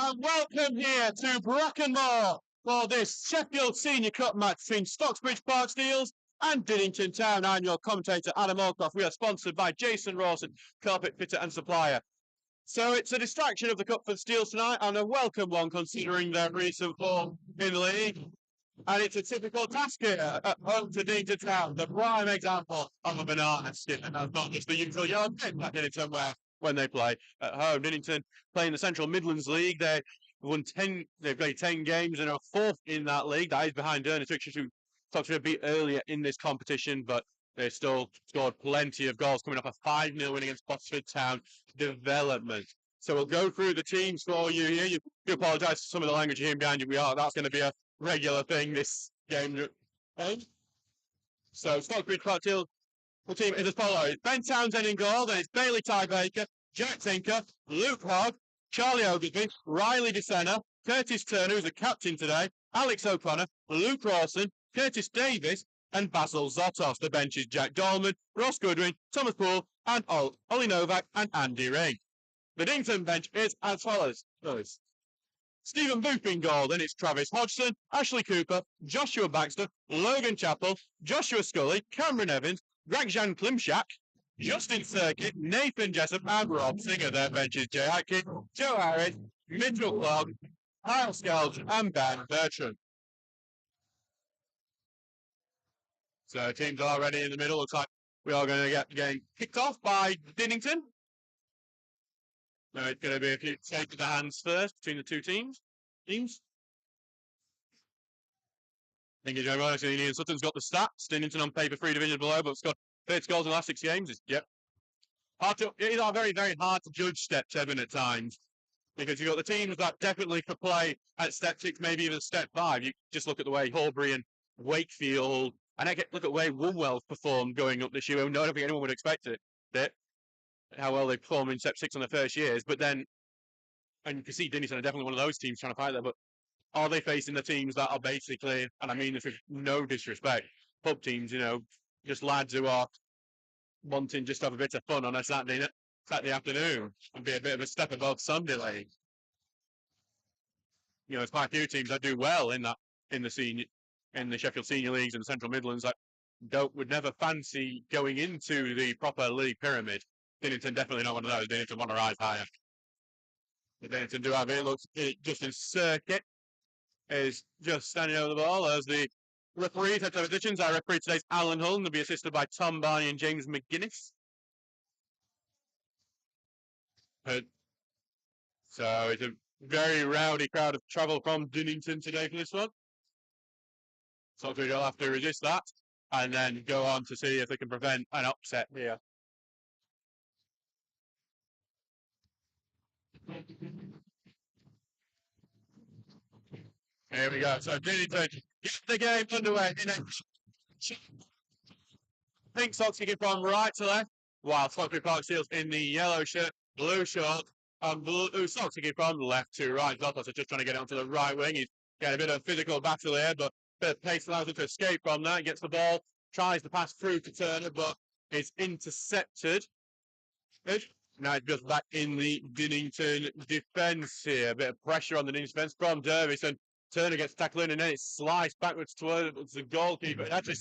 And welcome here to Brackenmore for this Sheffield Senior Cup match between Stocksbridge Park Steels and Dinnington Town. I'm your commentator, Adam Allcroft. We are sponsored by Jason Rawson, carpet fitter and supplier. So it's a distraction of the cup for the Steels tonight, and a welcome one considering their recent form in the league. And it's a typical task here at home to Dinnington Town, the prime example of a banana skin, and that's not just the usual yard game that Dinnington wear when they play at home. Dinnington play in the Central Midlands League. They've played 10 games and are fourth in that league. That is behind Dinnington, who Stocksbridge beat earlier in this competition, but they still scored plenty of goals, coming off a 5-0 win against Stocksbridge Town Development. So we'll go through the teams for you here. You apologise for some of the language you hear behind you. That's going to be a regular thing this game. So Stocksbridge Park Steels, the team is as follows: Ben Townsend in goal, then it's Bailey Tybaker, Jack Tinker, Luke Hogg, Charlie Oglesby, Riley DeSena, Curtis Turner, who's the captain today, Alex O'Connor, Luke Rawson, Curtis Davis, and Basil Zotos. The bench is Jack Dolman, Ross Goodwin, Thomas Poole, and Ollie Novak and Andy Ring. The Dinnington bench is as follows. Stephen Booth in goal, then it's Travis Hodgson, Ashley Cooper, Joshua Baxter, Logan Chappell, Joshua Scully, Cameron Evans, Greg-Jan Klimchak, Justin Circuit, Nathan Jessup, and Rob Singer. Their benches: Jay Atkin, Joe Harris, Mitchell Clark, Kyle Skelge, and Ben Bertram. So teams are already in the middle. Looks like we are going to get getting kicked off by Dinnington. No, it's going to be a few shake of the hands first between the two teams. Thank you, everyone. Actually, Ian Sutton's got the stats. Dinnington on paper, 3 divisions below, but Scott 30 goals in the last 6 games. It is very, very hard to judge Step 7 at times, because you've got the teams that definitely could play at Step 6, maybe even Step 5. You just look at the way Horbury and Wakefield, and look at the way Woolwell performed going up this year. I don't think anyone would expect it. How well they perform in Step 6 on their first years, but then, and you can see Dinnington are definitely one of those teams trying to fight there, but are they facing the teams that are basically, and I mean this with no disrespect, pub teams, just lads who are wanting just to have a bit of fun on a Saturday afternoon and be a bit of a step above Sunday league. There's quite a few teams that do well in the Sheffield Senior Leagues and the Central Midlands that would never fancy going into the proper league pyramid. Dinnington definitely not one of those. Dinnington want to rise higher. Dinnington do have it. Looks Justin Circuit is just standing over the ball as the referees have their positions. Our referee today is Alan Hull, and they'll be assisted by Tom Barney and James McGuinness. So it's a very rowdy crowd of travel from Dinnington today for this one. So we'll have to resist that and then go on to see if they can prevent an upset here. Here we go. So Dinnington get the game underway. Pink socks kicking from right to left, while Stocksbridge Park Steels in the yellow shirt, blue shorts, and blue socks kicking from left to right. Zotos are just trying to get onto the right wing. He's getting a bit of a physical battle here, but a bit of pace allows him to escape from that. He gets the ball, tries to pass through to Turner, but it's intercepted. Now it's just back in the Dinnington defence here. A bit of pressure on the Dinnington defence from Dervis, and Turner gets tackled in, and then it's sliced backwards towards the goalkeeper. Actually,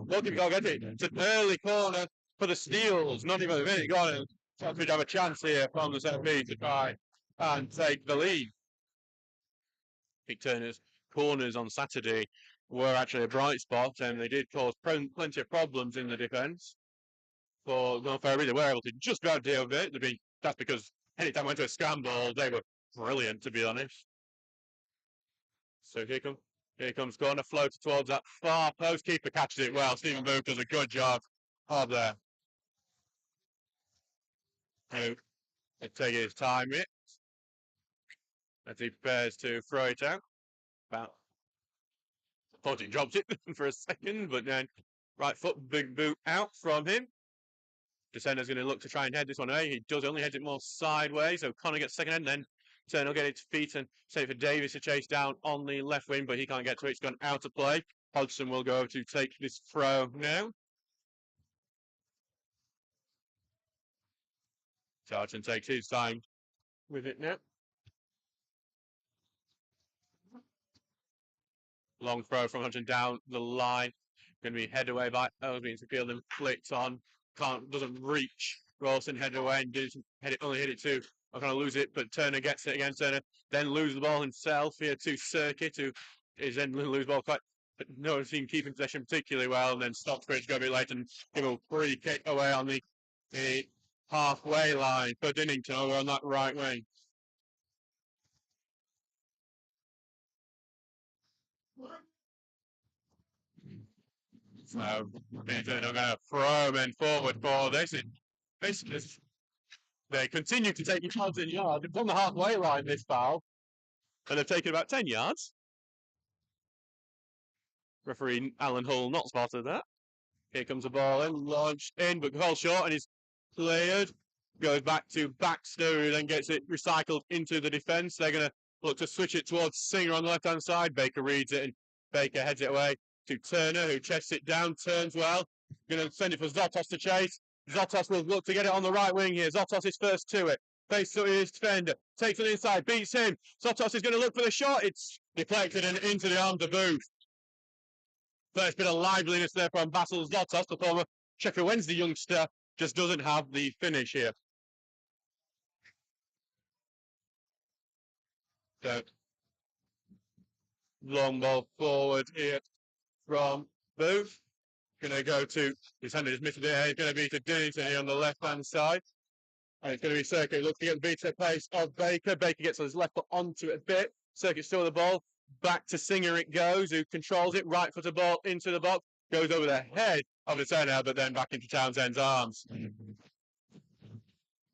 goalkeeper can't get it. It's an early corner for the Steels. Not even a minute gone. Stocksbridge have a chance here from the centre piece to try and take the lead. I think Turner's corners on Saturday were actually a bright spot, and they did cause plenty of problems in the defence. For North Ferry, they were able to just about deal with it. That's because anytime went to a scramble, they were brilliant, to be honest. So here comes corner, floated towards that far post. Keeper catches it well. Stephen Booth does a good job of there. They take his time with it as he prepares to throw it out. Thought he dropped it for a second, but then right foot, big boot out from him. Defender's going to look to try and head this one away. He does only head it more sideways, so Connor gets second head, and then Turner will get it to feet and save for Davis to chase down on the left wing, but he can't get to it. It's gone out of play. Hodgson will go to take this throw now. So Hodgson takes his time with it now. Long throw from Hudson down the line. Going to be headed away by Obi. The field and flicked on. Doesn't reach. Rawson headed away and only hit it to. I'm going to lose it, but Turner gets it again. Turner then loses the ball himself here to Circuit, who is then lose the ball quite. But no team keeping possession particularly well. And then Stocksbridge go a bit late and give a free kick away on the halfway line for Dinnington over on that right wing. So they're going to throw men forward for this. They continue to take yards and yards. It's on the halfway line, this foul. And they've taken about 10 yards. Referee Alan Hull not spotted that. Here comes the ball in, launched in, but falls short and is cleared. Goes back to Baxter, who then gets it recycled into the defence. They're going to look to switch it towards Singer on the left-hand side. Baker reads it, and Baker heads it away to Turner, who chests it down, turns well. Going to send it for Zotos to chase. Zotos will look to get it on the right wing here. Zotos is first to it. Face to his defender. Takes it inside, beats him. Zotos is going to look for the shot. It's deflected and into the arms of Booth. First bit of liveliness there from Basil Zotos, the former Sheffield Wednesday youngster, just doesn't have the finish here. So, long ball forward here from Booth. Going to go to, his hand is missing there. He's going to be to Dinnington here on the left-hand side. And it's going to be Circuit looking at the beat pace of Baker. Baker gets his left foot onto it a bit. Circuit still the ball. Back to Singer it goes, who controls it. Right foot of ball into the box. Goes over the head of the turnout, but then back into Townsend's arms.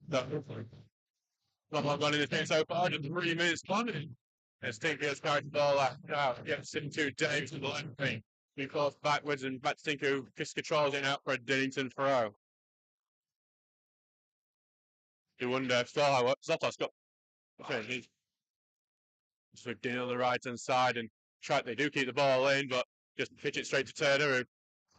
Not long gone in this game so far. Just 3 minutes gone. As Tinker has carried the ball out. Gets into Davis with the left wing. He falls backwards and back to Tinker, who just controls it out for a Dinnington throw. You wonder if Zotos got swept in on the right hand side and they do keep the ball in, but just pitch it straight to Turner, who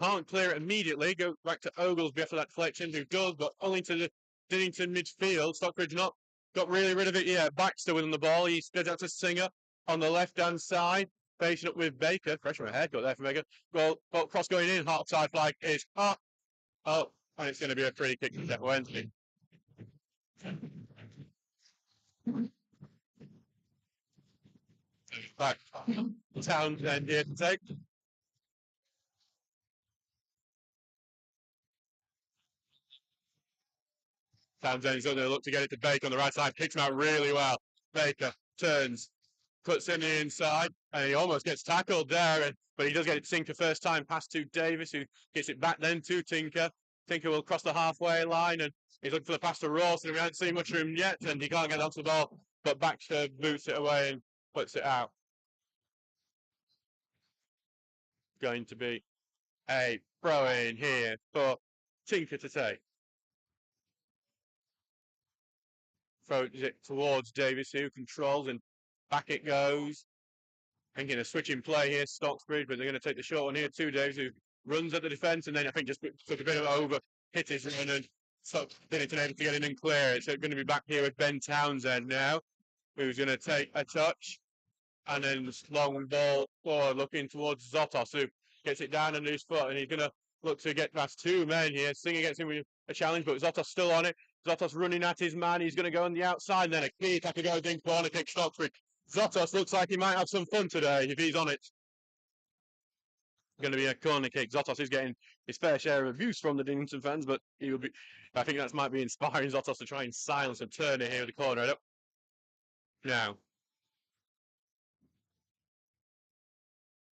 can't clear it immediately. Go back to Oglesby after that deflection, who does, but only to the Dinnington midfield. Stockbridge not got really rid of it yet. Baxter within the ball. He spreads out to Singer on the left hand side, facing up with Baker. Freshman haircut there for Baker. Well, cross going in. Half side flag is up. Oh, and it's going to be a free kick to Sheffield Wednesday. Back Townsend here to take. Townsend's going to look to get it to Baker on the right side. Kicks him out really well. Baker turns, puts in the inside, and he almost gets tackled there. But he does get it to Tinker first time. Pass to Davis, who gets it back then to Tinker. Tinker will cross the halfway line, and he's looking for the pass to Rawson. We haven't seen much of him yet, and he can't get onto the ball. But Baxter boots it away and puts it out. Going to be a throw in here for Tinker to take. Throws it towards Davis, who controls, and back it goes. Thinking a switching play here, Stocksbridge, but they're going to take the short one here to Davis, who runs at the defence, and then I think just took a bit of over, hit his run, and Dinnington able to get in and clear it. So going to be back here with Ben Townsend now, who's going to take a touch, and then long ball forward, looking towards Zotos, who gets it down under his foot, and he's going to look to get past 2 men here. Singer gets him with a challenge, but Zotos still on it. Zotos running at his man. He's going to go on the outside. Then a key attacker goes in, corner kick, Stocksbridge. Zotos looks like he might have some fun today if he's on it. Going to be a corner kick. Zotos is getting his fair share of abuse from the Dinnington fans, but he will be. I think that might be inspiring Zotos to try and silence a Turner here with the corner. Now,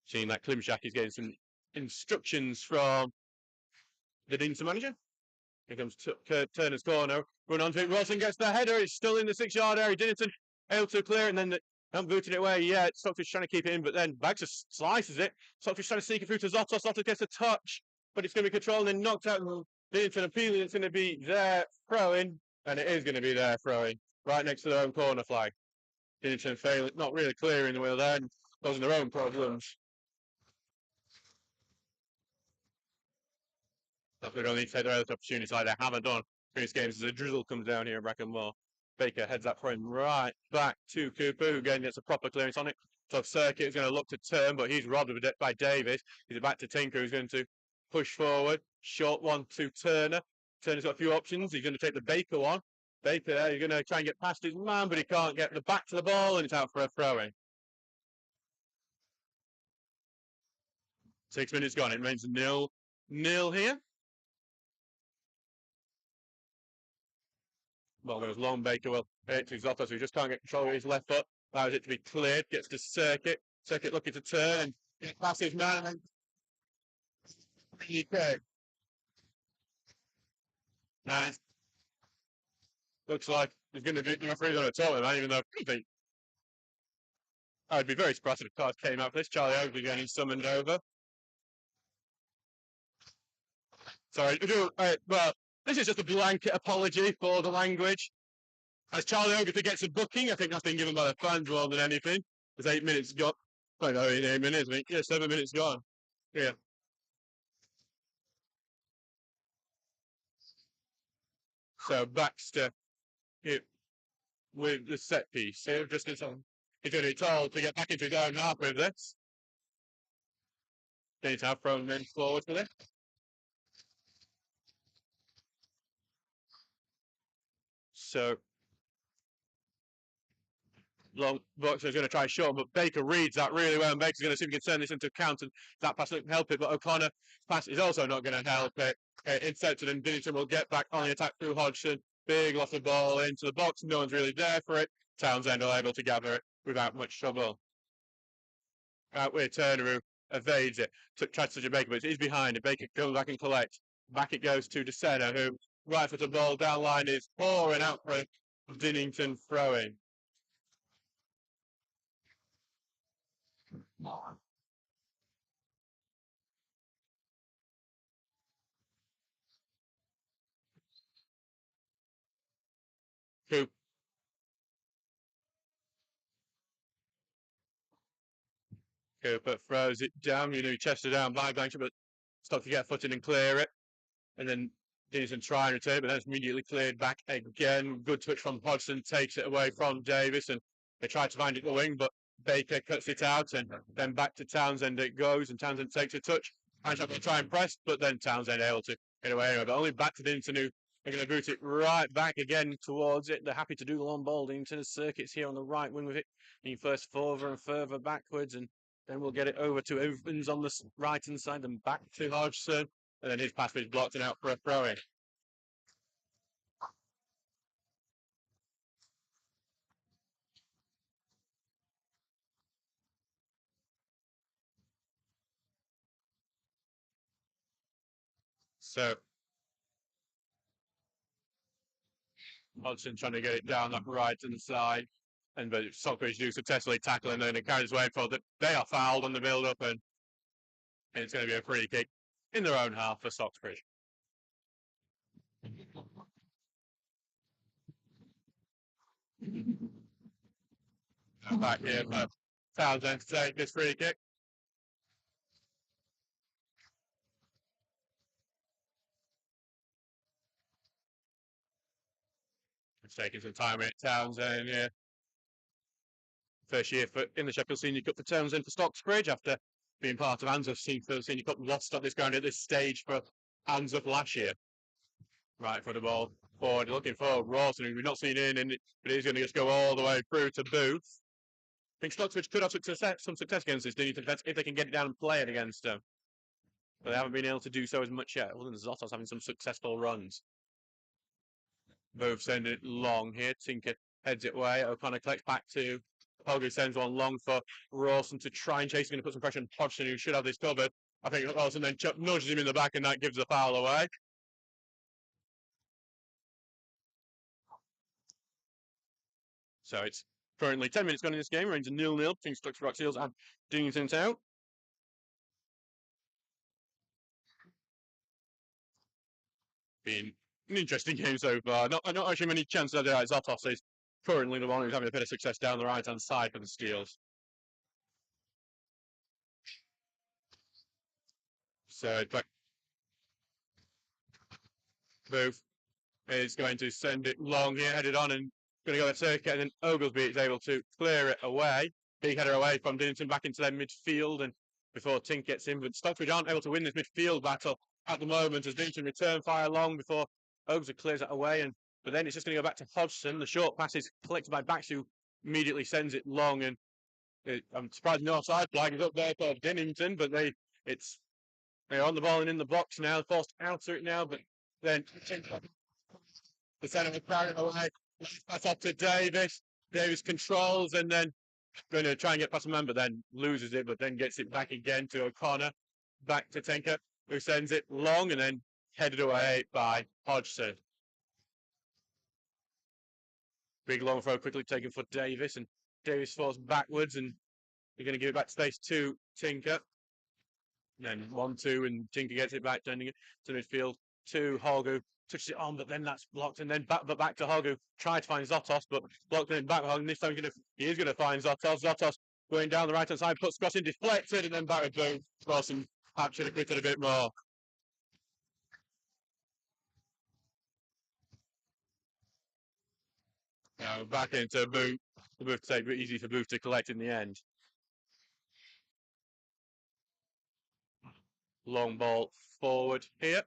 seeing that Klimchak is getting some instructions from the Dinnington manager. Here comes Turner's corner. Run onto it. Rawson gets the header. It's still in the 6-yard area. Dinnington able to clear it, and then I'm booting it away. Yeah, Stockbridge trying to keep it in, but then Baggs just slices it. Stockbridge trying to sneak it through to Zotos. Zotos gets a touch, but it's going to be controlled and knocked out. Dinnington appealing. It's going to be there throwing, and it is going to be there throwing right next to their own corner flag. Dinnington failing, not really clearing the wheel there, and causing their own problems. Stockbridge only take their other opportunities like they haven't done previous games as a drizzle comes down here in Brackenmore. Baker heads that frame right back to Cooper, who again gets a proper clearance on it. So Circuit is going to look to turn, but he's robbed by Davis. He's back to Tinker, who's going to push forward. Short one to Turner. Turner's got a few options. He's going to take the Baker one. Baker, he's going to try and get past his man, but he can't get the back to the ball, and it's out for a throw-in. 6 minutes gone. It remains 0-0 here. Ball goes long. Baker will hit to Zotto, so he just can't get control of his left foot. Allows it to be cleared. Gets to Circuit. Circuit looking to turn and get past his man. And okay. Nice. Looks like he's going to be the referee's on a tournament, man, even though I think I'd be very surprised if a card came out for this. Charlie Oakley getting summoned over. Sorry, well, this is just a blanket apology for the language. As Charlie Oakley gets a booking, I think that's been given by the fans more than anything. There's 8 minutes gone. I know, 8 minutes, I think. Yeah, 7 minutes gone. Yeah. So Baxter with the set piece. So just he's going to be told to get back into his own half with this. They need to have thrown men forward for this. So long Boxer's going to try short, but Baker reads that really well, and Baker's going to see if he can turn this into a count, and that pass doesn't help it, but O'Connor pass is also not going to help it. Intercepted, and Dinnington will get back on the attack through Hodgson. Big loss of ball into the box, no one's really there for it. Townsend are able to gather it without much trouble. Out with Turner, who evades it, tries to touch Baker, but he's behind it. Baker comes back and collects. Back it goes to DeSena, who right foot of ball down line is pouring out for Dinnington throwing. Cooper throws it down, he chests it down by Blanchard, but stopped to get footed and clear it. And then Dinnington try and return, but then it's immediately cleared back again. Good touch from Hodgson, takes it away from Davis, and they try to find it the wing, but Baker cuts it out, and then back to Townsend it goes, and Townsend takes a touch. Blanchard will try and press, but then Townsend able to get away anyway, but only back to Dinnington, who are going to boot it right back again towards it. They're happy to do the long ball. Dinnington's Circuit's here on the right wing with it. He first further and further backwards, and then we'll get it over to Evans on the right-hand side and back to Hodgson. And then his pass is blocked and out for a throw-in. So Hodgson trying to get it down that right-hand side. But Stockbridge do successfully tackle, and then it carries away for that. They are fouled on the build-up, and it's going to be a free kick in their own half for Stocksbridge. Back here for Townsend to take this free kick. It's taking some time with Townsend here. First year in the Sheffield Senior Cup for Townsend for Stocksbridge after being part of Answorth's Sheffield Senior Cup. Lost at this ground at this stage for Answorth last year. Right for the ball forward, looking for Rawson, who we've not seen in it, but he's going to just go all the way through to Booth. I think Stocksbridge could have some success against this Dinnington defence if they can get it down and play it against them. But they haven't been able to do so as much yet, other than Zottos having some successful runs. Booth sending it long here. Tinker heads it away. O'Connor collects back to Pogu, sends one long for Rawson to try and chase. He's going to put some pressure on Hodgson, who should have this covered. I think Rawson then nudges him in the back, and that gives the foul away. So it's currently 10 minutes gone in this game. Remains a 0-0 between Stocksbridge Seals and Dinnington Town. Been an interesting game so far. Not actually many chances of it. Zottos is currently the one who's having a bit of success down the right-hand side for the Steels. So back. Booth is going to send it long here, headed on, and going to go to Circuit, and then Oglesby is able to clear it away. big header away from Dinnington back into their midfield, and before Tink gets in, but Stocksbridge aren't able to win this midfield battle at the moment as Dinnington return fire long before Ogues clears it away, and but then it's just going to go back to Hodgson. The short pass is collected by Bax, who immediately sends it long, and I'm surprised no offside flag is up there for Dinnington, but they're on the ball and in the box now, forced out of it now, but then the centre was carried away. Pass off to Davis. Davis controls and then going to try and get past a man, but then loses it, but then gets it back again to O'Connor. Back to Tinker, who sends it long and then headed away by Hodgson. Big long throw quickly taken for Davis, and Davis falls backwards, and you're going to give it back to space to Tinker. And then 1-2, and Tinker gets it back, turning it to midfield to Hogg, touches it on, but then that's blocked, and then back to Hogg, who tried to find Zotos, but blocked in back. And this time he is going to find Zotos. Zotos going down the right hand side, puts crossing, deflected, and then back with boom. Crossing, perhaps should have quitted a bit more. Now back into Booth. The Booth take, but easy for Booth to collect in the end. Long ball forward here.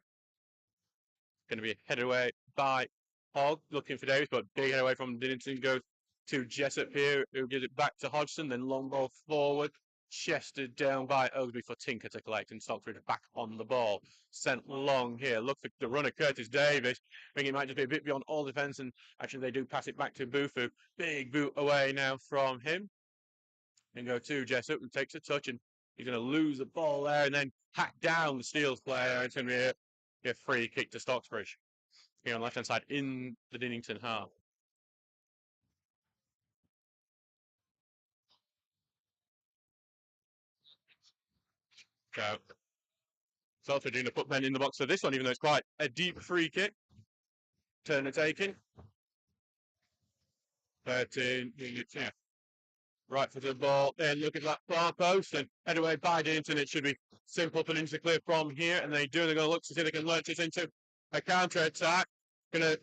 Going to be headed away by Hogg, looking for Davis, but big head away from Dinnington goes to Jessup here, who gives it back to Hodgson, then long ball forward, chested down by Ogleby for Tinker to collect, and Stocksbridge back on the ball. Sent long here, look for the runner Curtis Davis. I think it might just be a bit beyond all defence, and actually they do pass it back to Bufu. Big boot away now from him. And go to Jessup, who takes a touch, and he's going to lose the ball there, and then hack down the Steels player. It's going to be a free kick to Stocksbridge here on the left-hand side in the Dinnington half. So Stocksbridge going to put men in the box for this one, even though it's quite a deep free kick. Turner taking. 13, yeah. Right for the ball, then look at that far post, and head away by Dinnington. It should be simple for them to clear from here, and they do. They're going to look to see if they can launch this into a counter-attack. Going to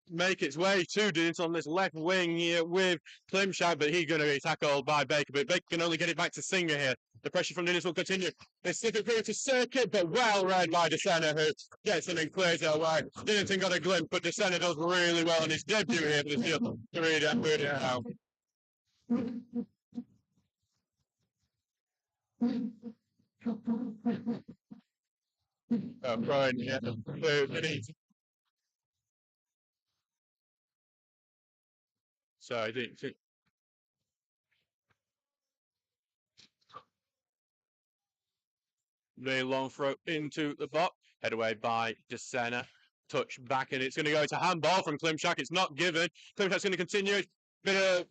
make its way to Dinnington on this left wing here with Klimchak, but he's going to be tackled by Baker, but Baker can only get it back to Singer here. The pressure from Dinnington will continue. They slip it through to Circuit, but well read by DeSena, who gets in and clears it away. Dinnington got a glimpse, but DeSena does really well on his debut here for the Steel to read it out. Brian, yeah, so I think the long throw into the box, head away by DeSena, touch back, and it's going to go to handball from Klimchak. It's not given. Klimchak's going to continue. Bit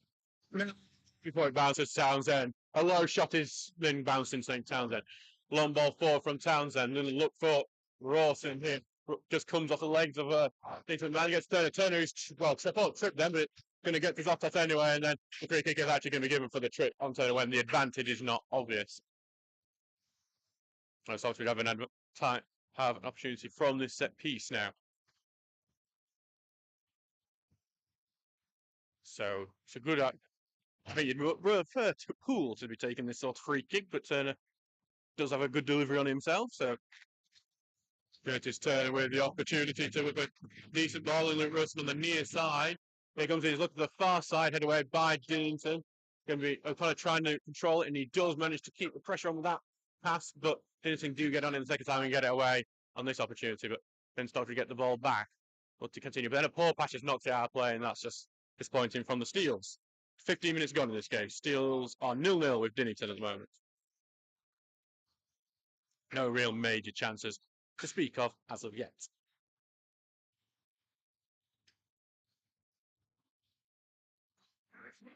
of before it bounces Townsend. A low shot is then bouncing St. Townsend. Long ball forward from Townsend, and look for Rawson here. Just comes off the legs of Nathan Man gets Turner. Turner is trip them, but it's going to get this off anyway, and then the free kick is actually going to be given for the trip on Turner when the advantage is not obvious. So we have an opportunity from this set piece now. So it's a good. I think you'd prefer to Poole to be taking this sort of free kick, but Turner does have a good delivery on himself. So Curtis Turner with the opportunity to with a decent ball in Luke Russell on the near side. Here comes his look at the far side, head away by Dinnington. Going to be O'Connor trying to control it, and he does manage to keep the pressure on that pass, but Dinnington do get on in the second time and get it away on this opportunity, but then start to get the ball back. But to continue, but then a poor pass is knocked out of play, and that's just disappointing from the Steels. 15 minutes gone in this game. Steels are 0-0 with Dinnington at the moment. No real major chances to speak of as of yet.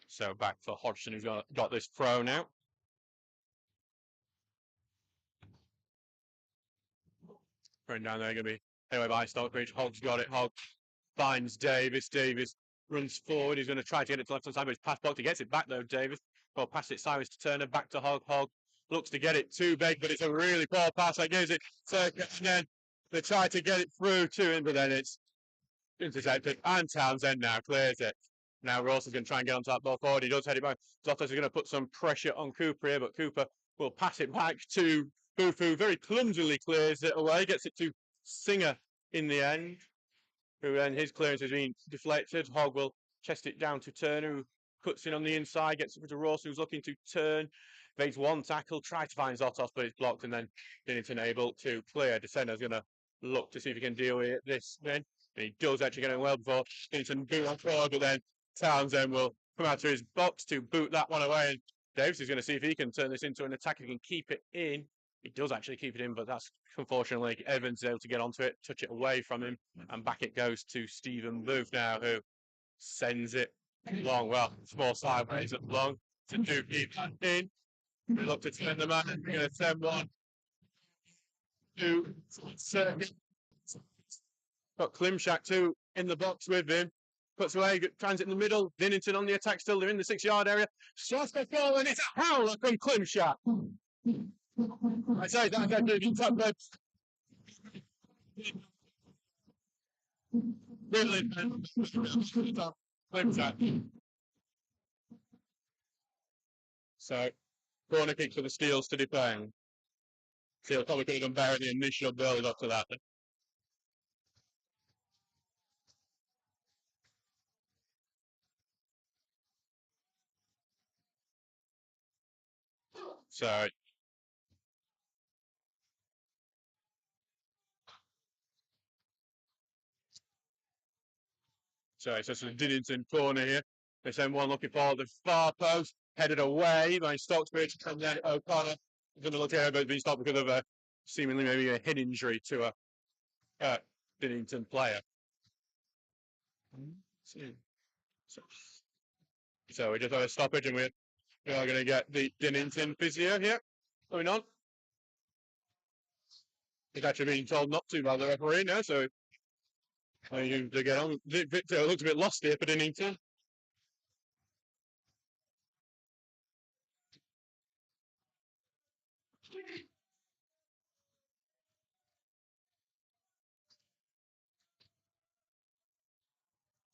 So back for Hodgson, who's got this throw now. Going down there, going to be anyway by Stockbridge. Hogg's got it. Hogg finds Davis. Davis runs forward. He's going to try to get it to left hand side, but it's pass blocked. He gets it back though, Davis. Well, pass it sideways to Turner, back to Hogg. Hogg looks to get it too big, but it's a really poor pass. That gives it Circuit, and then they try to get it through to him, but then it's intercepted. And Townsend now clears it. Now Ross is going to try and get onto that ball forward. He does head it back. Zottos is going to put some pressure on Cooper here, but Cooper will pass it back to Bufu. Very clumsily clears it away, gets it to Singer in the end, who then his clearance has been deflected. Hogg will chest it down to Turner, who cuts in on the inside, gets it to Ross, who's looking to turn. Evades one tackle, tries to find Zottos, but it's blocked, and then Dinnington able to clear. Descender's going to look to see if he can deal with this then. And he does actually get it well before Dinnington boot on forward, but then Townsend will come out to his box to boot that one away. And Davis is going to see if he can turn this into an attack. He can keep it in. He does actually keep it in, but that's unfortunately Evans is able to get onto it, touch it away from him, and back it goes to Stephen Booth now, who sends it long. Well, small sideways at long to do keep that in. We look to turn the man, and we're going to send one to Circuit. Got Klimchak too in the box with him. Puts away, transit in the middle. Dinnington on the attack still. They're in the 6-yard area. Shots the goal, and it's a howler from Klimchak. I say that's actually top red. Really, Klimchak. So, corner kick for the Steels to defend. Steels probably could have done better in the initial build up to that. So it's just a Dinnington corner here. They send one looking for the far post, headed away by Stocksbridge, and then O'Connor is going to look here, but it's been stopped because of a seemingly maybe a head injury to a Dinnington player. So we just have a stoppage, and we are going to get the Dinnington physio here going on. He's actually being told not to by the referee now, so to get on. Victor looks a bit lost here for Dinnington.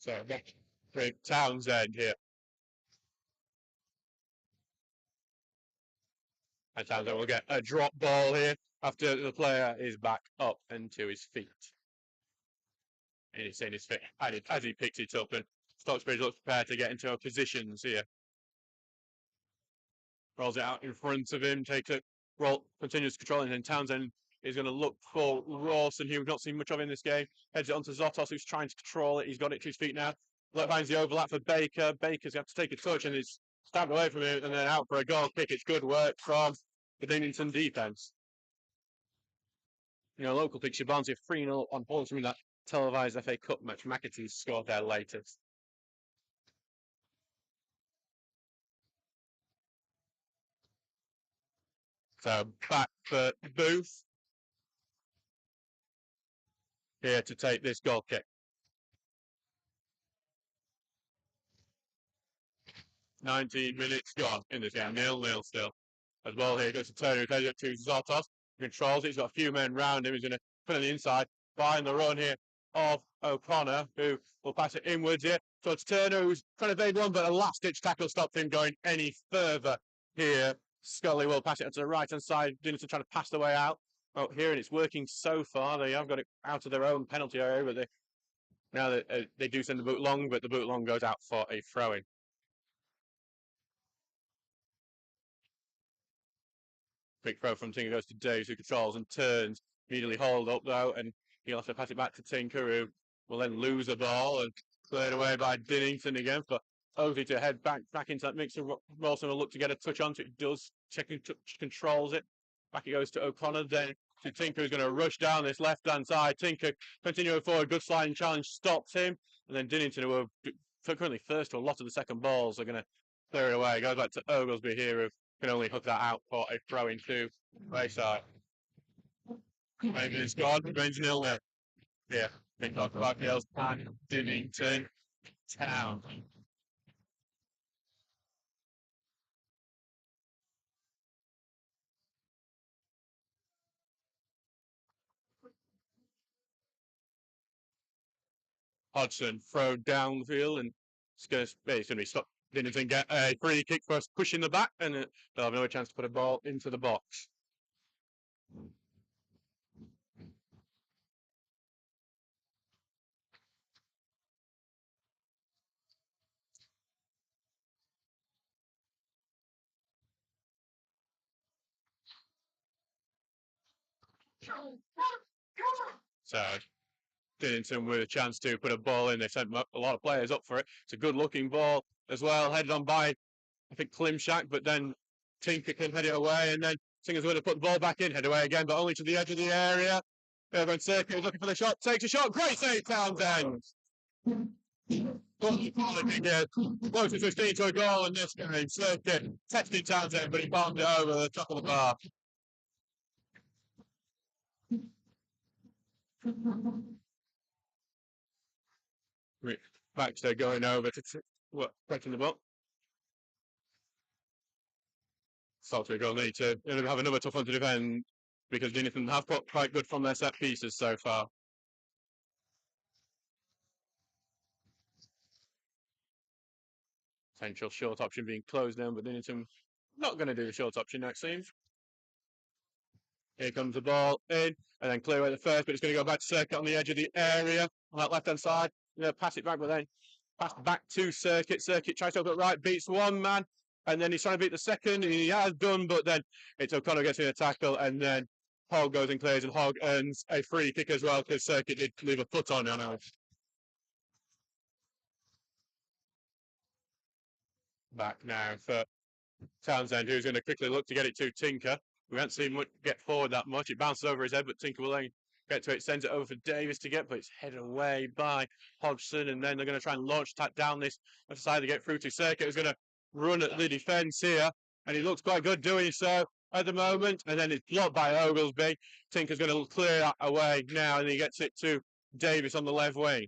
So back for Townsend here. And Townsend will get a drop ball here after the player is back up and to his feet. And he's in his feet as he picks it up, and Stocksbridge looks prepared to get into our positions here. Rolls it out in front of him, takes it, continues controlling, and Townsend is going to look for Rawson, who we've not seen much of in this game. Heads it onto Zottos, who's trying to control it. He's got it to his feet now. Finds the overlap for Baker. Baker's got to take a touch, and he's stabbed away from it, and then out for a goal kick. It's good work from the Dinnington defence. Local picture, Barnsley 3-0 on Horns from that televised FA Cup match. McAtee scored their latest. So back for Booth here to take this goal kick. 19 minutes gone in this game, 0-0 still. As well here goes to Turner, who takes it to Zottos, controls it. He's got a few men round him. He's going to put it on the inside, find the run here of O'Connor, who will pass it inwards here. So it's Turner, who's trying to evade one, but a last-ditch tackle stopped him going any further here. Scully will pass it onto the right-hand side. Dinnington trying to pass the way out. Here, and it's working so far. They have got it out of their own penalty area, but they do send the boot long, but the boot long goes out for a throw-in. Quick throw from Tinker goes to Daves, who controls and turns. Immediately hauled up though, and he'll have to pass it back to Tinker, who will then lose the ball and cleared away by Dinnington again. But Oakley to head back into that mix. Rawson will look to get a touch onto it. Does checking controls it. Back it goes to O'Connor, then to Tinker, who's going to rush down this left-hand side. Tinker continuing forward, good sliding challenge, stops him, and then Dinnington, who are currently first to a lot of the second balls, are going to clear it away. It goes back to Oglesby here, who can only hook that out for a throw into Wayside. Maybe it's gone. Remains 0-0. Yeah, big talk about Gales and Dinnington Town. Hodgson throw downfield, and It's going to be stopped. Dinnington get a free kick for us pushing the back, and they'll have no chance to put a ball into the box. So Dinnington with a chance to put a ball in. They sent a lot of players up for it. It's a good-looking ball as well, headed on by, I think, Klimchak, but then Tinker can head it away, and then Singer's going to put the ball back in, head away again, but only to the edge of the area. Everyone Circuit is looking for the shot, takes a shot, great save, Townsend! Close to 15 to a goal in this game. Circuit testing Townsend, but he bombed it over the top of the bar. Baxter going over to pressing the ball. Stocksbridge will need to have another tough one to defend because Dinnington have got quite good from their set pieces so far. Potential short option being closed down, but Dinnington not going to do the short option next seems. Here comes the ball in, and then clear away the first, but it's going to go back to Circuit on the edge of the area on that left-hand side. Pass it back, but then pass back to Circuit. Circuit tries to open it right, beats one man, and then he's trying to beat the second. He has done, but then it's O'Connor gets in a tackle, and then Hogg goes and clears, and Hogg earns a free kick as well because Circuit did leave a foot on it. Back now for Townsend, who's going to quickly look to get it to Tinker. We haven't seen him get forward that much. It bounces over his head, but Tinker will then get to it, sends it over for Davis to get, but it's headed away by Hodgson, and then they're going to try and launch attack down this left side to get through to Circuit, who's going to run at the defence here, and he looks quite good doing so at the moment, and then it's blocked by Oglesby. Tinker's going to clear that away now, and he gets it to Davis on the left wing.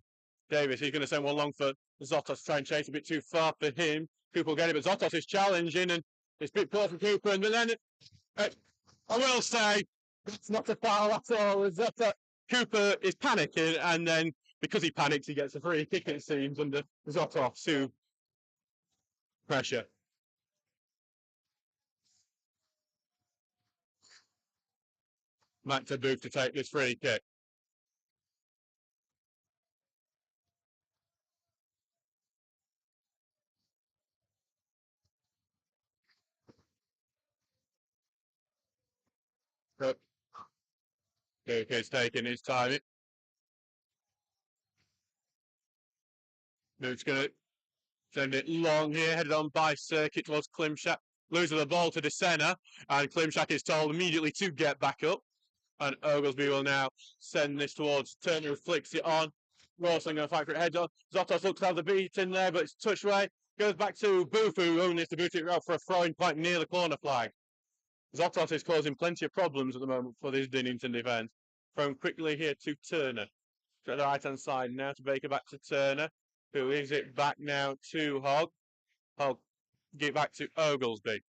Davis, he's going to send one long for Zotos to try and chase a bit too far for him. Cooper will get it, but Zotos is challenging, and it's a bit poor from Cooper, and then I will say it's not a foul at all. Is that Cooper is panicking, and then because he panics, he gets a free kick, it seems, under Zotos, who pressure. Matt to Booth to take this free kick. Booth is taking his time. Booth's going to send it long here, headed on by Circuit towards Klimchak. Loses the ball to DeSena, and Klimchak is told immediately to get back up. And Oglesby will now send this towards Turner, who flicks it on. Rawson going to fight for it head on. Zotos looks to have the beat in there, but it's touched away. Goes back to Booth, who only needs to boot it out for a throw-in quite near the corner flag. Zotos is causing plenty of problems at the moment for this Dinnington defence. Thrown quickly here to Turner. To the right-hand side now to Baker, back to Turner, who leaves it back now to Hogg. Hogg get back to Oglesby.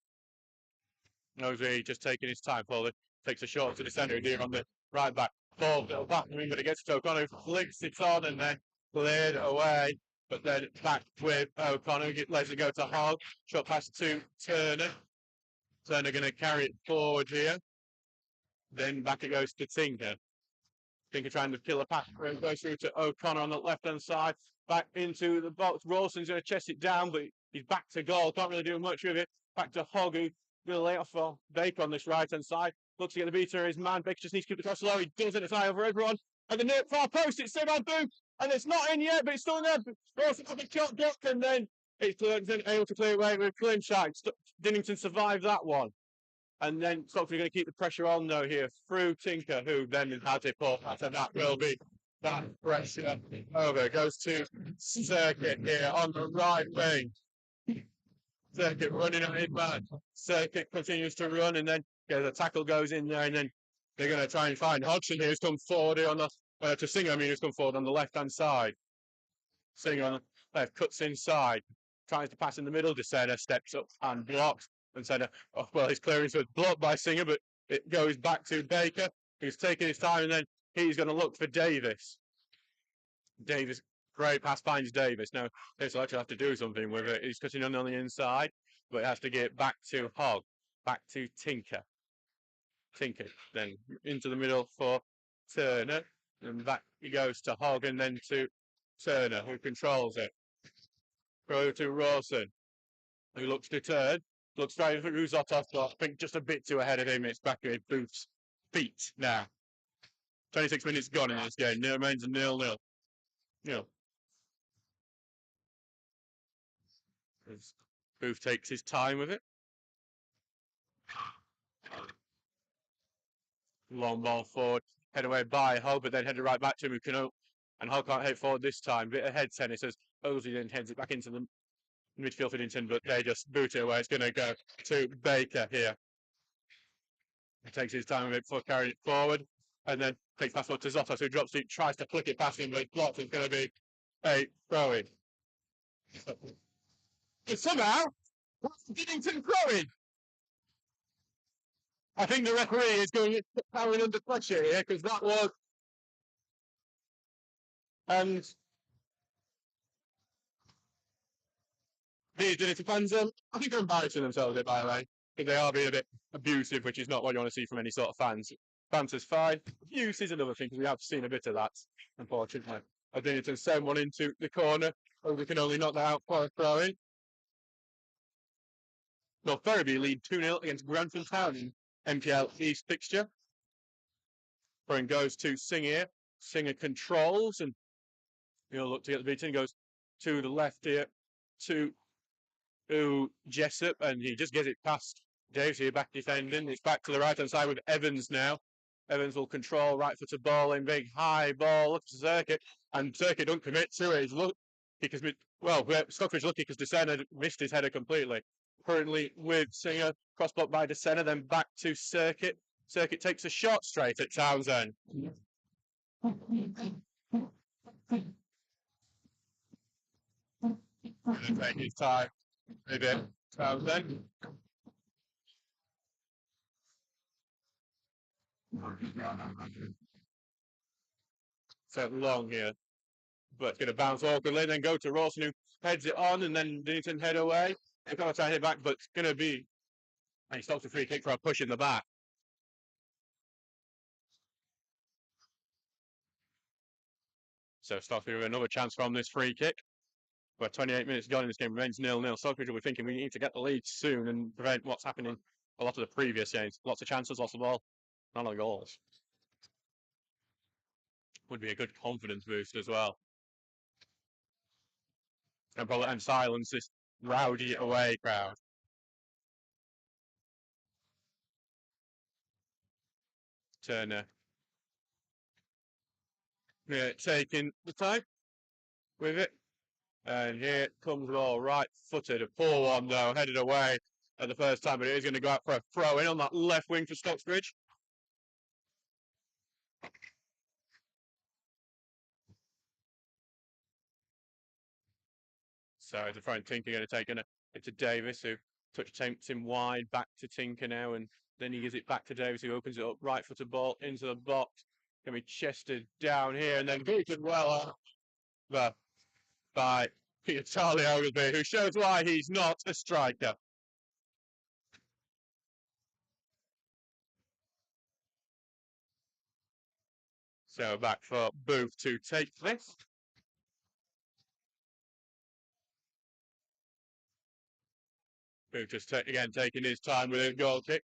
Oglesby just taking his time for it. Takes a shot to the centre here on the right back. Ball little back to him, but it gets to O'Connor, who flicks it on and then cleared away. But then back with O'Connor, lets it go to Hogg. Shot pass to Turner. Turner going to carry it forward here. Then back it goes to Tinker. Tinker trying to kill a pass. Goes through to O'Connor on the left-hand side. Back into the box. Rawson's going to chest it down, but he's back to goal. Can't really do much with it. Back to Hogg, who going to lay off for Baker on this right-hand side. Looks to get the beater of his man. Baker just needs to keep the cross low. He does it. It's high over everyone. And the near far post, it's still on Booth. And it's not in yet, but it's still in there. Rawson took a shot blocked, and then it's able to clear away with Klimchak. Dinnington survived that one. And then Stockbridge going to keep the pressure on, though, here through Tinker, who then has it pulled. And that will be that pressure over. Goes to Circuit here on the right wing. Circuit running at his man. Circuit continues to run, and then the tackle goes in there, and then they're going to try and find Hodgson, who's come forward here on the to Singer, who's come forward on the left-hand side. Singer on the left cuts inside, tries to pass in the middle. DeSena steps up and blocks. And Senna, his clearance was blocked by Singer, but it goes back to Baker, who's taking his time, and then he's going to look for Davis. Davis Great pass finds Davis. Now, Davis will actually have to do something with it. He's cutting on the inside, but it has to get back to Hogg, back to Tinker. Tinker, then into the middle for Turner, and back he goes to Hogg, and then to Turner, who controls it. Go to Rawson, who looks to turn, looks very who's off, I think just a bit too ahead of him. It's back at Booth's feet now. 26 minutes gone in this game. It remains 0-0. As Booth takes his time with it. Long ball forward, head away by Hogg, but then headed right back to him. And Hogg can't head forward this time. Bit of head tennis as Ozzy then heads it back into the midfield for Dinnington, but they just boot it away. It's going to go to Baker here. He takes his time with it before carrying it forward, and then takes pass forward to Zottos, who drops it, tries to flick it past him, but it's blocked. It's going to be a throw-in. But somehow, what's Dinnington throwing? I think the referee is going powering under pressure here, because that was... And these Dinnington fans, I think they're embarrassing themselves a bit, by the way. Because they are being a bit abusive, which is not what you want to see from any sort of fans. Banter's fine. Abuse is another thing, because we have seen a bit of that, unfortunately. I think it's send one into the corner, or we can only knock that out for a throw-in. Well, Ferriby lead 2-0 against Grantham Town in MPL East fixture. Throwing goes to Singer. Singer controls, and he'll look to get the beating. Goes to the left here to Jessup, and he just gets it past Davis here, back defending. It's back to the right hand side with Evans now. Evans will control right foot of ball in, big high ball, looks to Circuit, and Circuit don't commit to it. Stockbridge lucky because DeSena missed his header completely. Currently with Singer, cross block by DeSena, then back to Circuit. Circuit takes a shot straight at Townsend. Take his time with it, Townsend. So long here, but it's going to bounce awkwardly, then go to Rawson, who heads it on, and then Dinnington head away. They're going to try to hit back, but it's going to be... And he stops a free kick for a push in the back. So Stockbridge with another chance from this free kick. But 28 minutes gone in this game, remains 0-0. Stockbridge will be thinking we need to get the lead soon and prevent what's happening a lot of the previous games. Lots of chances, lots of ball, none of the goals. Would be a good confidence boost as well. And silence this rowdy away crowd. Turner. Yeah, taking the time with it. And here it comes all right footed. A poor one though, headed away at the first time, but it is going to go out for a throw in on that left wing for Stocksbridge. So the front Tinker going to take it to Davis, who touch tempts him wide, back to Tinker now, and then he gives it back to Davis, who opens it up, right footed ball into the box. Going to be chested down here, and then beaten well by Peter Charlie Oglesby, who shows why he's not a striker. So back for Booth to take this. Booth just again taking his time with his goal kick.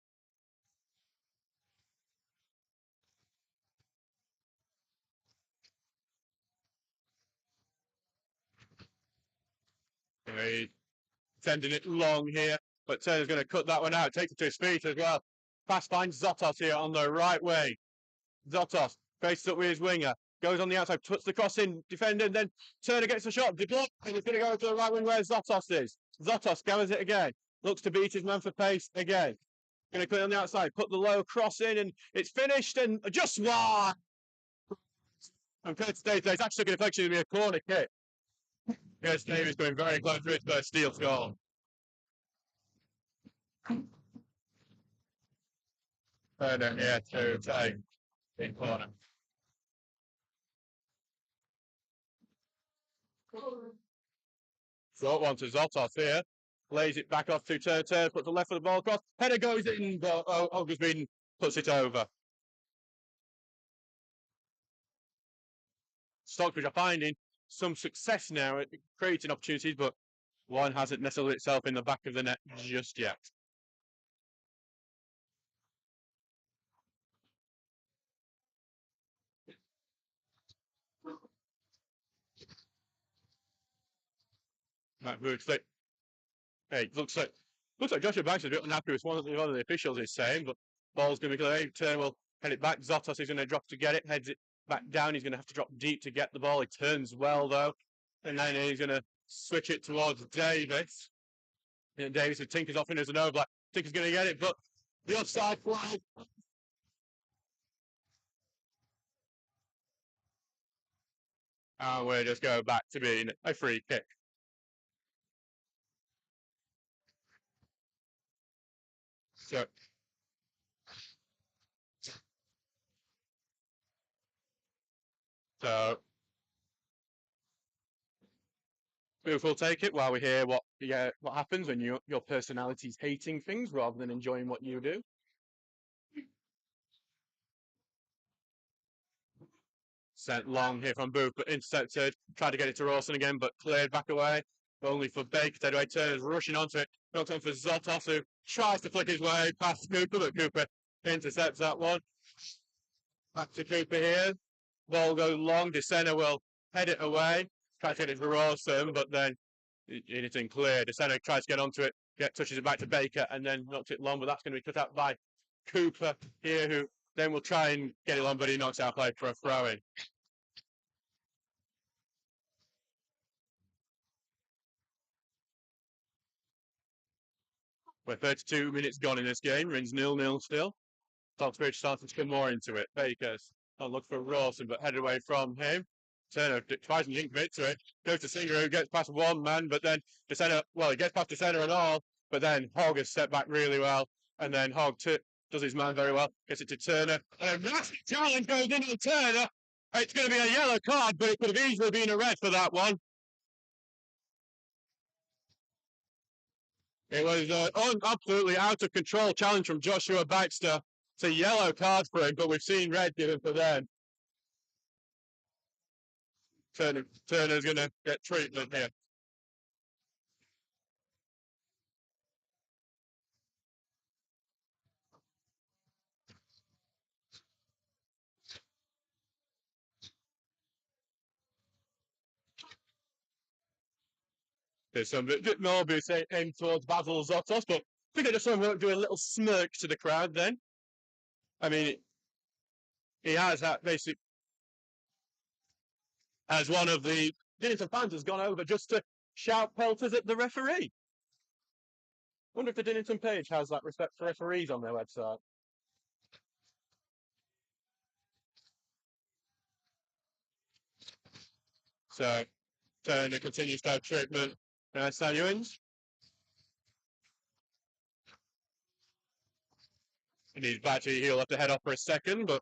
He's sending it long here, but Turner's going to cut that one out. Takes it to his feet as well. Fast finds Zotos here on the right wing. Zotos faces up with his winger. Goes on the outside, puts the cross in, defending, then Turner gets the shot, deblock, and it's going to go to the right wing where Zotos is. Zotos gathers it again, looks to beat his man for pace again. Going to clear on the outside, put the low cross in, and it's finished, and just wide. And Curtis Davis, it's actually going to be a corner kick. Curtis Davis going very close to his first steal goal. Turner here to take in corner. Short one to Zotos here. Lays it back off to Turner, puts the left of the ball across. Header goes in, but Augustine puts it over. Stocksbridge are finding some success now at creating opportunities, but one hasn't nestled itself in the back of the net just yet. Right, hey, looks like Joshua Banks is a bit unhappy with one of the officials is saying, but ball's going to be clear. Turner will head it back. Zotos is going to drop to get it, heads it back down. He's going to have to drop deep to get the ball. He turns well though, and then he's going to switch it towards Davis. And Davis who tinkers off in as an overlap. Tinker's going to get it, but the offside flag. And we'll just go back to being a free kick. So we'll take it while we hear what happens when your personality's hating things rather than enjoying what you do. Sent long here from Booth, but intercepted. Tried to get it to Rawson again, but cleared back away. Only for Baker. Dead away. Turner's rushing onto it. Knocked on for Zotos, who tries to flick his way past Cooper, but Cooper intercepts that one. Back to Cooper here. Ball goes long. DeSena will head it away. Try to get it to Rawson, but then anything clear. DeSena tries to get onto it, touches it back to Baker, and then knocks it long, but that's going to be cut out by Cooper here, who then will try and get it long, but he knocks out play for a throw-in. We're 32 minutes gone in this game. Rings 0-0 still. Stocksbridge starting to come more into it. Baker's on look for Rawson, but headed away from him. Turner tries and didn't commit to it. Goes to Singer, who gets past one man, but then DeSena, well, he gets past DeSena and all, but then Hogg has stepped back really well, and then Hogg does his man very well, gets it to Turner, and a massive challenge goes into Turner. It's going to be a yellow card, but it could have easily been a red for that one. It was an absolutely out of control challenge from Joshua Baxter. It's a yellow card for him, but we've seen red given for them. Turner's going to get treatment here. There's some bit more abuse aimed towards Basil Zotos, but I think I just saw him do a little smirk to the crowd then. I mean, he has that basically, as one of the Dinnington fans has gone over just to shout pelters at the referee. Wonder if the Dinnington page has that respect for referees on their website. So Turner continues to have treatment. Stan Ewins. And he's back to he'll have to head off for a second, but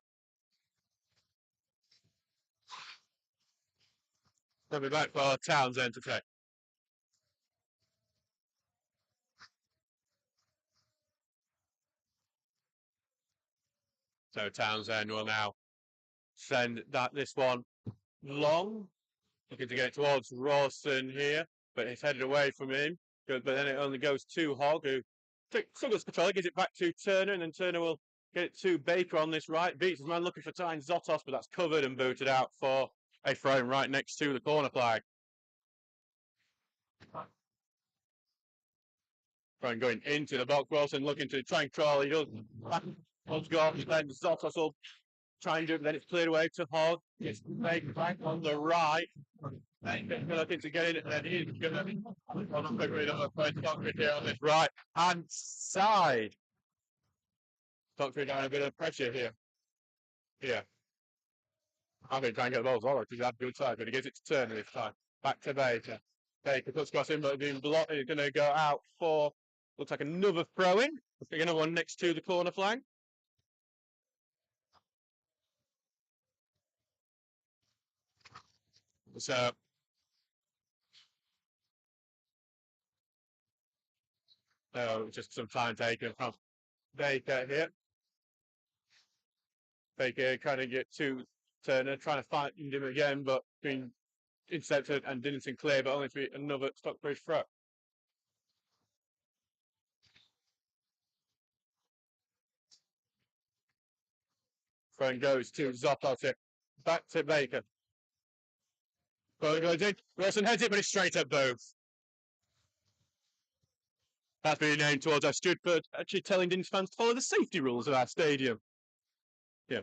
they'll be back for Townsend to take. So Townsend will now send this one long, looking to get it towards Rawson here, but it's headed away from him. But then it only goes to Hogg, who struggles to control it, gives it back to Turner, and then Turner will get it to Baker on this right. Beats his man looking for tying Zotos, but that's covered and booted out for a throw right next to the corner flag. Trying going into the box. Wilson looking to try and crawl. He does. Hog's gone. Then Zotos will try and do it, but then it's cleared away to Hogg. It's Baker back on the right. Looking to get in, and then he's going to Stockbridge here on this right hand side. Stockbridge having a bit of pressure here. Yeah. I'm going to try and get the ball as well because he's had good side, but he gives it to Turner this time. Back to Baker. Baker puts across him, but being blocked. He's going to go out for, looks like another throw in. Another one next to the corner flag. So So just some time taken from Baker here. Baker trying to get to Turner, trying to find him again, but being intercepted and Dinnington clear, but only to be another Stocksbridge throw. Throw goes to Zoppot here. Back to Baker. Throw goes in. Wilson heads it, but it's straight at both. That's been named towards our Stupid, actually telling Dinnington fans to follow the safety rules of our stadium. Yeah.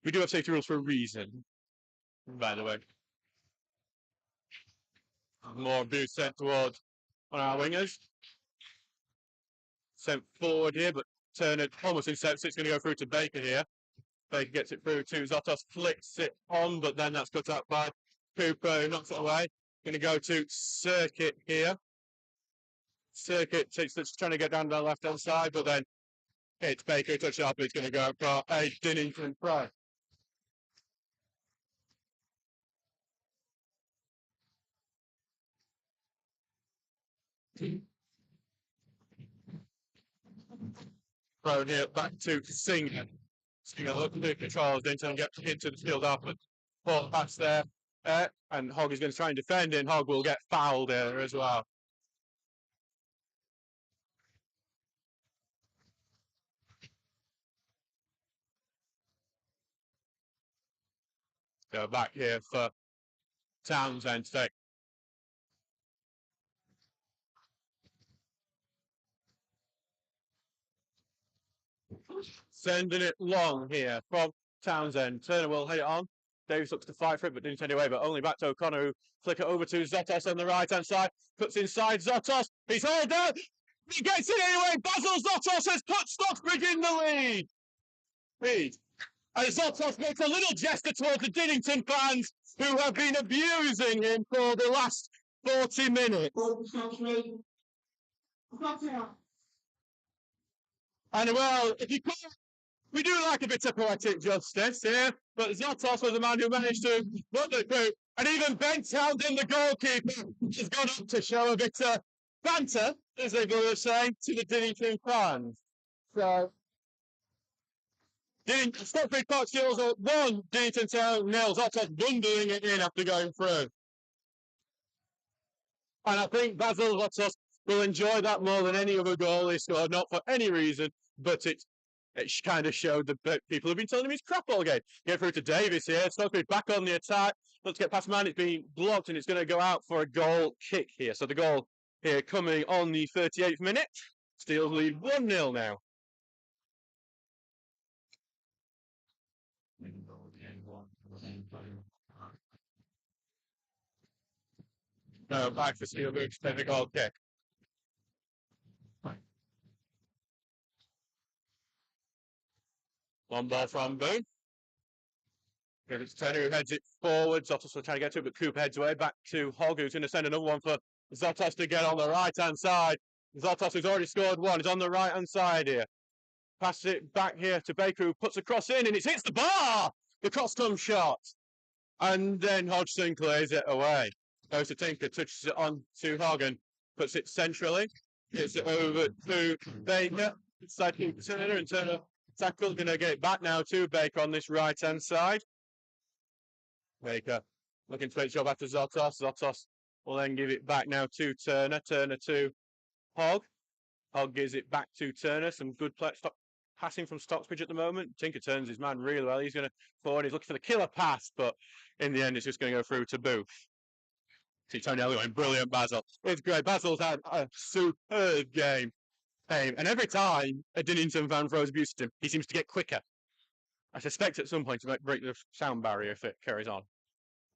We do have safety rules for a reason, by the way. More boots sent towards on our wingers. Sent forward here, but Turner almost intercepts it. It's going to go through to Baker here. Baker gets it through to Zotos, flicks it on, but then that's cut out by Cooper, who knocks it away. Going to go to Circuit here. Circuit that's trying to get down the left-hand side, but then it's Baker who touches it up. It's going to go for a Dinnington try. Thrown here back to Singer. Singer looking to control Dinnington and get into the field up, but ball pass there. And Hogg is going to try and defend, and Hogg will get fouled there as well. Go back here for Townsend to take. Sending it long here from Townsend. Turner will hit it on. Davis looks to fight for it, but didn't send it away. But only back to O'Connor, who flick it over to Zotos on the right-hand side. Puts inside Zotos. He's hauled down. He gets it anyway. Basil Zotos has put Stocksbridge in the lead. And Zotos makes a little gesture towards the Dinnington fans who have been abusing him for the last 40 minutes. And well, if you can't, we do like a bit of poetic justice here, but Zotos was the man who managed to put the through, and even Ben Townsend, the goalkeeper, has gone up to show a bit of banter, as they were saying, to the Dinnington fans. So, Stockbridge Park Steelers 1, Dinnington Town 0, Zotos bundling it in after going through. And I think Basil Zotos will enjoy that more than any other goal he scored, not for any reason, but it kind of showed that people have been telling him he's crap all game. Get through to Davis here. Stockbridge back on the attack. Let's get past man. It's being blocked and it's going to go out for a goal kick here. So the goal here coming on the 38th minute. Steelers lead 1-0 now. No, back for Steelers to take the goal kick. One ball from Boone. It's Turner who heads it forward. Zotos will try to get to it, but Cooper heads away back to Hogg, who's going to send another one for Zotos to get on the right-hand side. Zotos has already scored one. He's on the right-hand side here. Passes it back here to Baker, who puts a cross in, and it hits the bar! The cross-come shot. And then Hodgson clears it away. Goes to Tinker, touches it on to Hogg and puts it centrally. Gets it over to Baker. Side to Turner, and Turner tackle. Going to get it back now to Baker on this right-hand side. Baker looking to make job after Zotos. Zotos will then give it back now to Turner. Turner to Hogg. Hogg gives it back to Turner. Some good passing from Stocksbridge at the moment. Tinker turns his man really well. He's going to forward. He's looking for the killer pass, but in the end, it's just going to go through to Booth. See Tony Elliott, brilliant Basil. It's great. Basil's had a superb game. And every time a Dinnington fan throws abuse at him, he seems to get quicker. I suspect at some point to break the sound barrier if it carries on.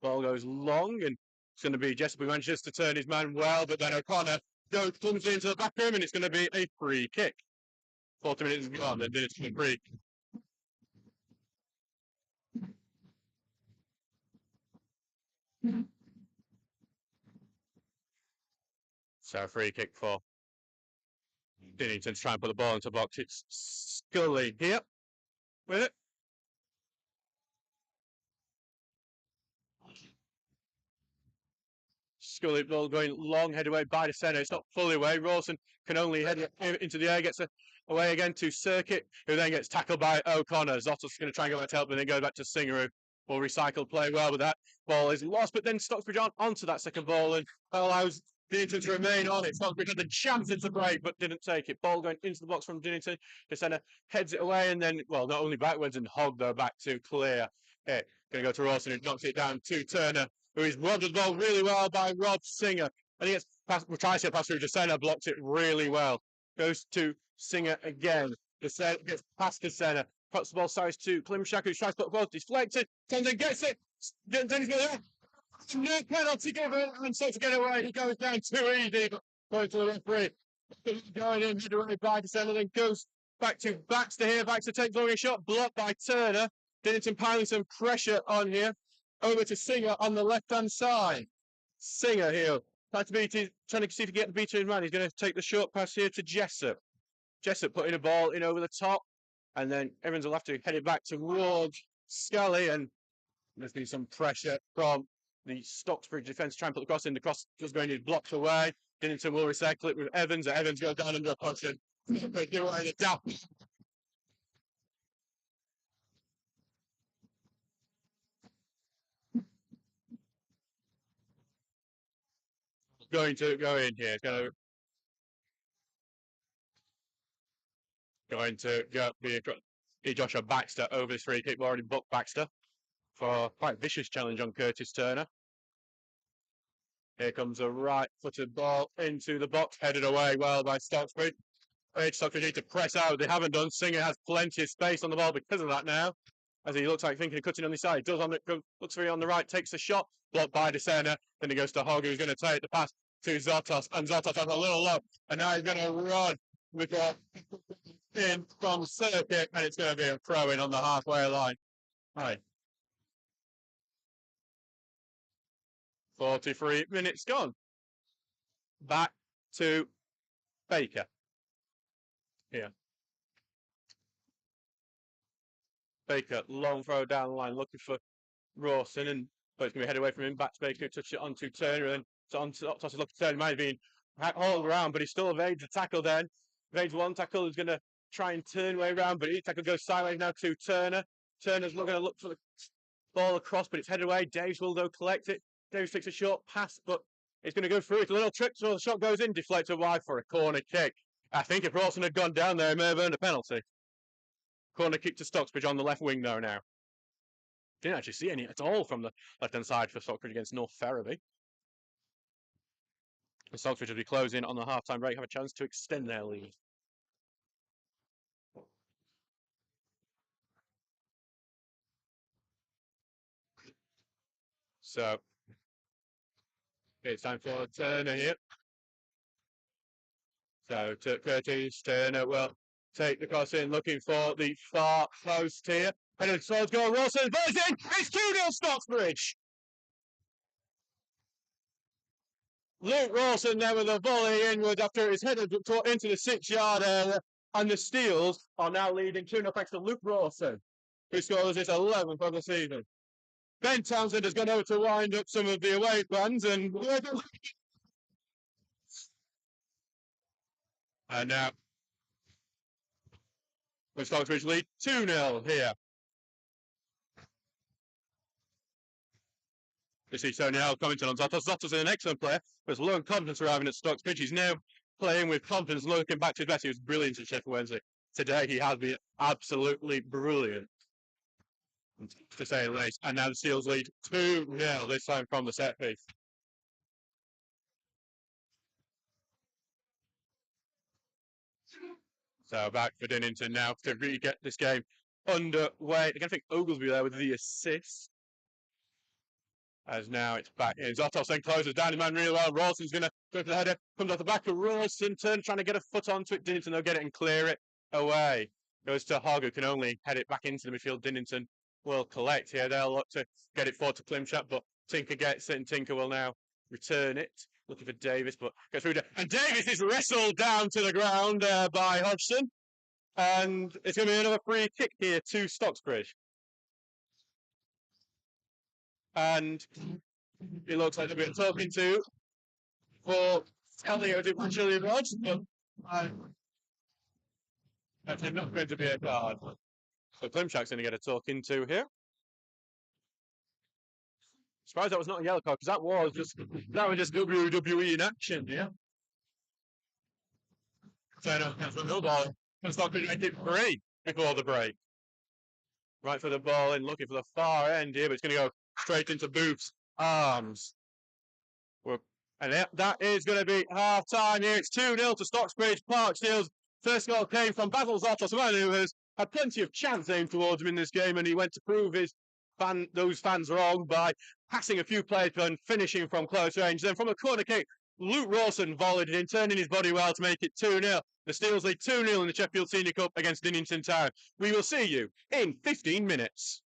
Ball goes long, and it's going to be Jessup who manages to turn his man well, but then O'Connor comes into the back room, and it's going to be a free kick. 40 minutes is gone, and it's a free. So a free kick for Dinnington to try and put the ball into the box. It's Scully here with it. Scully ball going long, head away by the centre. It's not fully away. Rawson can only head it into the air, gets away again to Circuit, who then gets tackled by O'Connor. Zotto's going to try and go back to help, and then go back to Singer, who will recycle play well with that. Ball is lost, but then Stocksbridge onto that second ball and allows Dinnington to remain on it. Stocksbridge had the chance to break, but didn't take it. Ball going into the box from Dinnington. The centre heads it away, and then, well, not only backwards and Hogg, though, back to clear. Going to go to Rawson, who knocks it down to Turner, who is robbed the ball really well by Rob Singer. And he gets past, tries to get past through to centre, blocks it really well. Goes to Singer again. The centre gets past the centre. Puts the ball size to Klimchak, who tries to put the ball deflected. Townsend gets it. Then he's going to no penalty given, and so to get away, he goes down too easy. But going to the referee, going in, head away by the centre, then goes back to Baxter here. Baxter takes long a shot, blocked by Turner. Dinnington piling some pressure on here. Over to Singer on the left-hand side. Singer here, trying to see if he can get the beat in his man. He's going to take the short pass here to Jessup. Jessup putting a ball in over the top, and then Evans will have to head it back towards Scully, and there's been some pressure from the Stocksbridge defence to try and put the cross in. The cross just going to be blocked away. Dinnington will recycle it with Evans. Evans goes down under a caution. Give away the tap. Going to go in here. Going to go be Joshua Baxter over this free kick. We've already booked Baxter for quite a vicious challenge on Curtis Turner. Here comes a right-footed ball into the box, headed away well by Stocksbridge. Stocksbridge need to press out. They haven't done. Singer has plenty of space on the ball because of that now. As he looks like thinking of cutting on the side. He does looks for it on the right, takes the shot, blocked by Desena. Then he goes to Hogg, who's going to take the pass to Zotos. And Zotos has a little low. And now he's going to run with in from Circuit. And it's going to be a throw in on the halfway line. Right. 43 minutes gone. Back to Baker. Here. Baker, long throw down the line, looking for Rawson, and but it's going to be headed away from him. Back to Baker, touch it onto Turner, and so on to Optos. Looking Turner, might have been hauled around, but he still evades the tackle then. Evades one tackle, he's going to try and turn way around, but each tackle goes sideways now to Turner. Turner's going to look for the ball across, but it's headed away. Davis will, though, collect it. Davis takes a short pass, but it's going to go through. It's a little trick, so the shot goes in, deflected wide for a corner kick. I think if Rawson had gone down there, he may have earned a penalty. Corner kick to Stocksbridge on the left wing though now. Didn't actually see any at all from the left-hand side for Stocksbridge against North Ferriby. The Stocksbridge will be closing on the half-time break, have a chance to extend their lead. So, it's time for Turner here. So, to Curtis Turner will take the cross in, looking for the far post here. And it's towards goal. Rawson, ball's in. It's 2-0 Stocksbridge. Luke Rawson there with a volley inwards after his headed into the 6-yard area. And the Steels are now leading 2-0 thanks to Luke Rawson, who scores his 11th of the season. Ben Townsend has gone over to wind up some of the away fans, and now the Stocksbridge lead 2-0 here. You see Tony Howell commenting on Zotos. Zotos is an excellent player, but low in confidence arriving at Stocksbridge. He's now playing with confidence, looking back to his best. He was brilliant at Sheffield Wednesday. Today he has been absolutely brilliant, to say the least. And now the Steels lead 2-0, this time from the set piece. So back for Dinnington now to really get this game underway. Again, I think Oglesby there with the assist. As now it's back in. Zotos then closes down his man really well. Rawson's going to go to the header. Comes off the back of Rawson. Turn trying to get a foot onto it. Dinnington will get it and clear it away. Goes to Hogg, who can only head it back into the midfield. Dinnington will collect here. They'll look to get it forward to Klimchak, but Tinker gets it, and Tinker will now return it. Looking for Davis, but goes through. And Davis is wrestled down to the ground by Hodgson. And it's going to be another free kick here to Stocksbridge. And it looks like they've been talking to for Elliot eventually Rodgers, but that's not going to be a card. So Glimshack's going to get a talking to here. Surprised that was not a yellow card because that was just WWE in action, yeah. So no, that's a no ball. Stockbridge made it free before the break. Right for the ball in, looking for the far end here, but it's going to go straight into Booth's arms. And that is going to be half time here. It's 2-0 to Stocksbridge Park Steels. First goal came from Basil Zartos, a man who has had plenty of chance aimed towards him in this game, and he went to prove those fans wrong by passing a few players and finishing from close range. Then from a corner kick, Luke Rawson volleyed it in, turning his body well to make it 2-0. The Steels lead 2-0 in the Sheffield Senior Cup against Dinnington Town. We will see you in 15 minutes.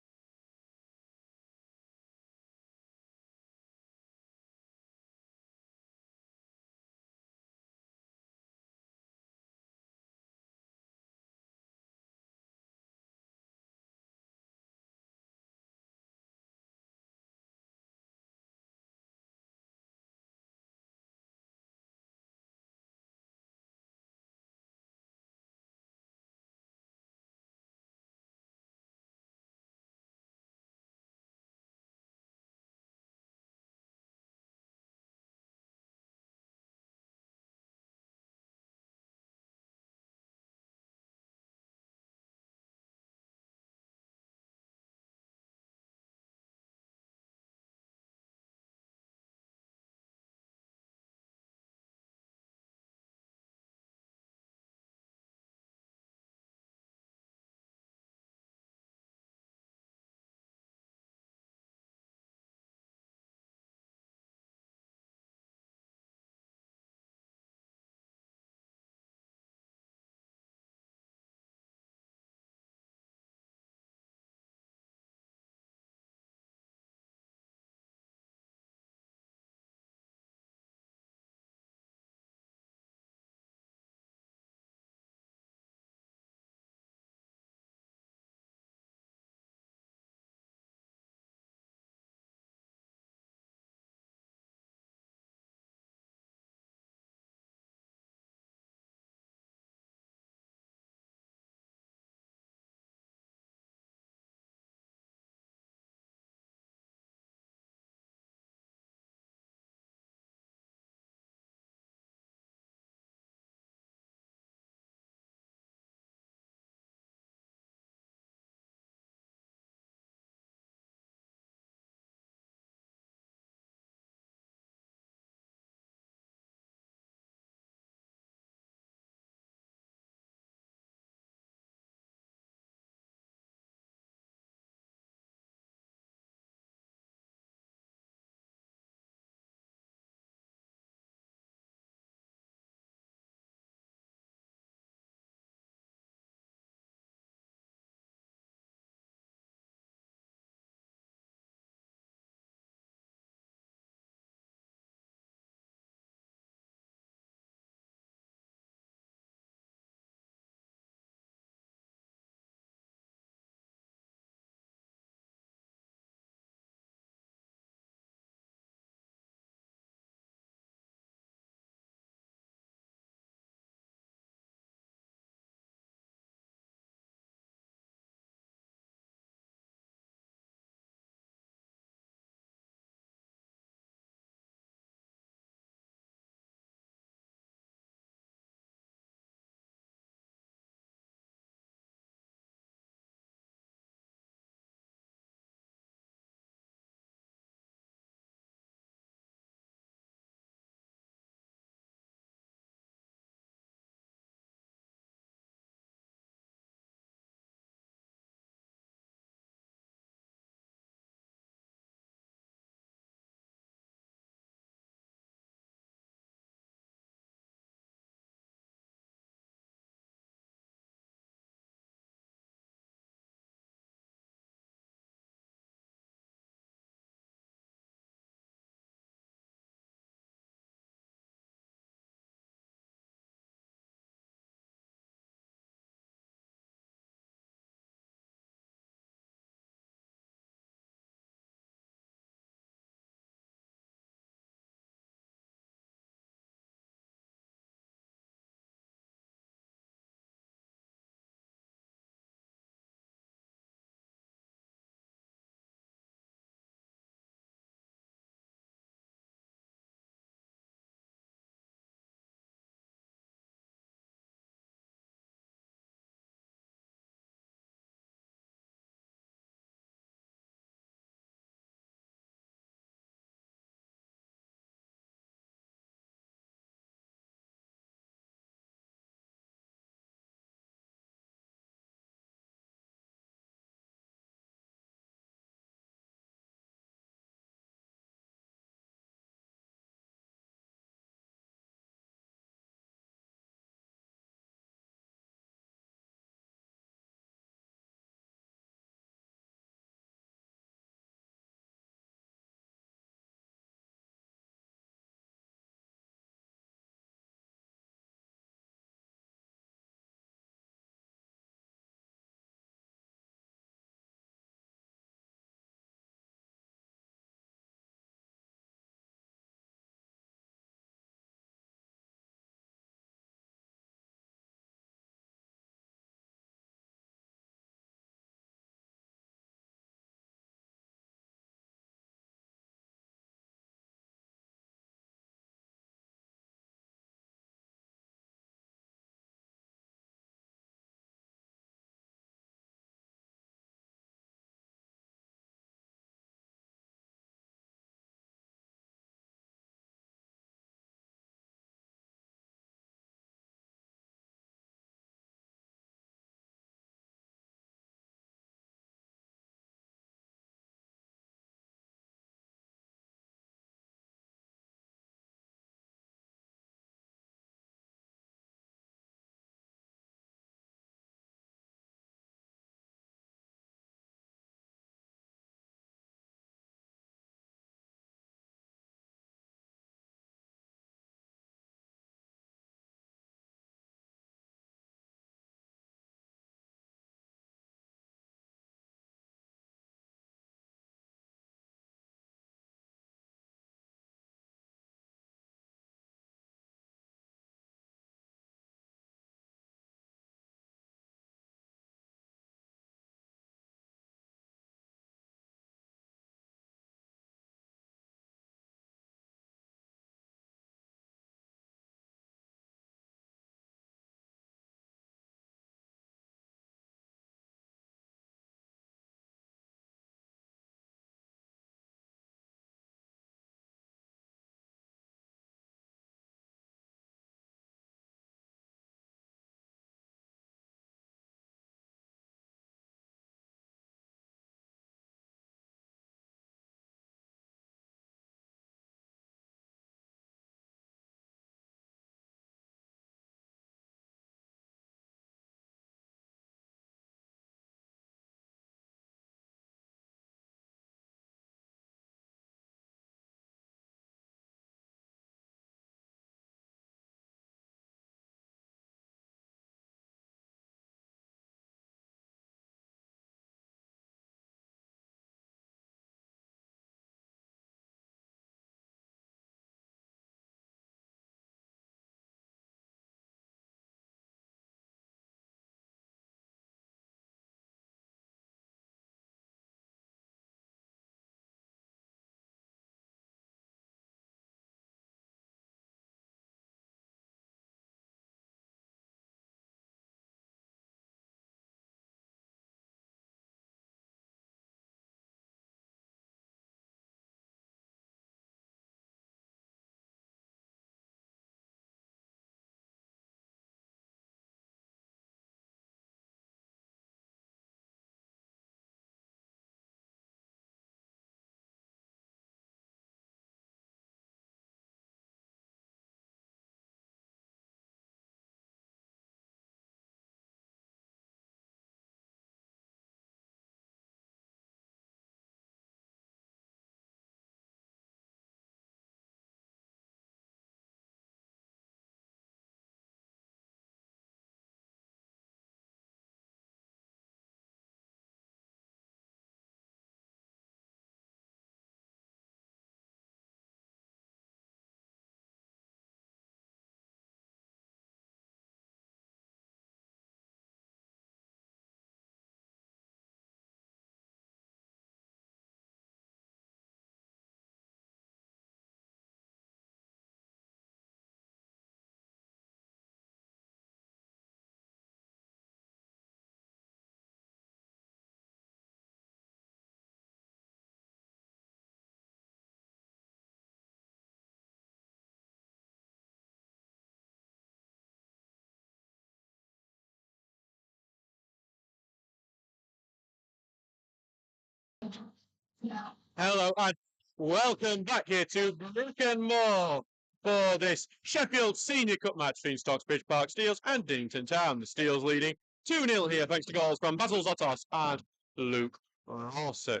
Hello and welcome back here to Brick-and-More for this Sheffield Senior Cup match between Stocksbridge Park Steels and Dinnington Town. The Steels leading 2-0 here thanks to goals from Basil Zotos and Luke Rawson.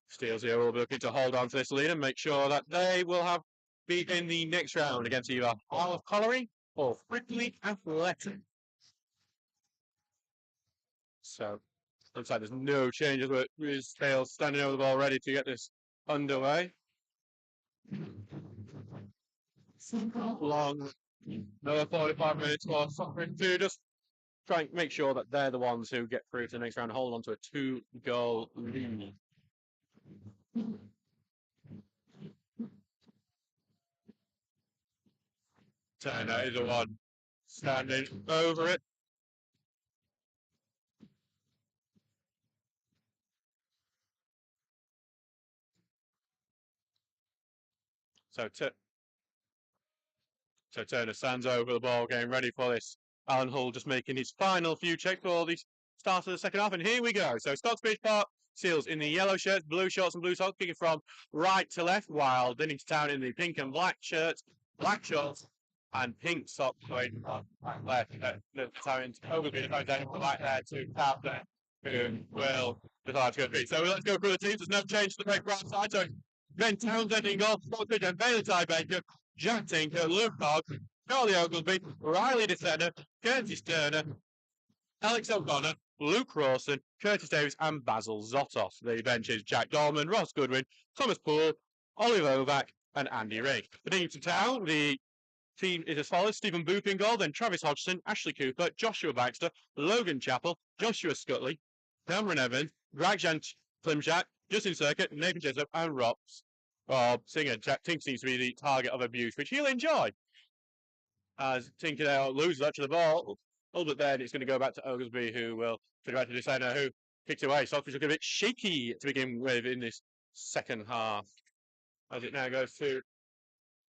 Steels here will be looking to hold on to this lead and make sure that they will have be in the next round against either Olive Colliery or Frickley Athletic. So looks like there's no changes, but Steels standing over the ball ready to get this underway. Long, another 45 minutes for Stockbridge to just try and make sure that they're the ones who get through to the next round and hold on to a 2-goal lead. Turner is the one standing over it. So Turner stands over the ball, getting ready for this. Alan Hull just making his final few checks for the start of the second half, and here we go. So Stocksbridge Park Seals in the yellow shirts, blue shorts, and blue socks, kicking from right to left, while Dinnington Town in the pink and black shirts, black shorts, and pink socks going on left. The Italians overbeat the down right there to Captain, who will decide to go through. So let's go through the teams. There's no change to the paper outside. So Ben Townsend in goal, Stockbridge and Bailey Tybaker, Jack Tinker, Luke Hogg, Charlie Oglesby, Riley DeSena, Curtis Turner, Alex O'Connor, Luke Rawson, Curtis Davis, and Basil Zotos. The benches: Jack Dolman, Ross Goodwin, Thomas Poole, Oliver Ovac, and Andy Rigg. For Dinnington Town, the team is as follows: Stephen Boop in goal, then Travis Hodgson, Ashley Cooper, Joshua Baxter, Logan Chappell, Joshua Scutley, Cameron Evans, Greg Klimchak, Justin Circuit, Nathan Jessup, and Rob Singer. Jack Tink seems to be the target of abuse, which he'll enjoy. As Tinker now loses actually the ball, but then it's going to go back to Oglesby, who will put it back to DeSena, who kicked away. Stockbridge look a bit shaky to begin with in this second half. As it now goes to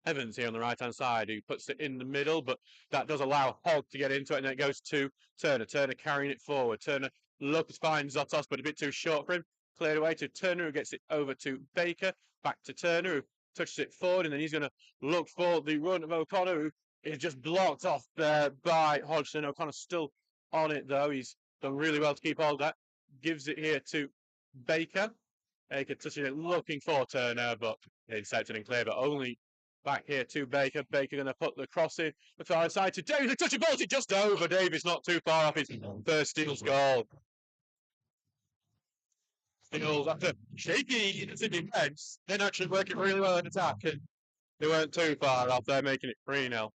Evans here on the right-hand side, who puts it in the middle, but that does allow Hogg to get into it, and then it goes to Turner. Turner carrying it forward. Turner looks fine, Zotos, but a bit too short for him. Cleared away to Turner, who gets it over to Baker. Back to Turner, who touches it forward, and then he's going to look for the run of O'Connor, who is just blocked off there by Hodgson. O'Connor's still on it, though. He's done really well to keep hold of that. Gives it here to Baker. Baker touching it, looking for Turner, but intercepted and clear, but only back here to Baker. Baker going to put the cross in the far side to Davis. Touching ball just over. Davis not too far off his first Steels goal. Steels, after shaky in defence, then actually working really well in attack, and they weren't too far off there, making it 3-0.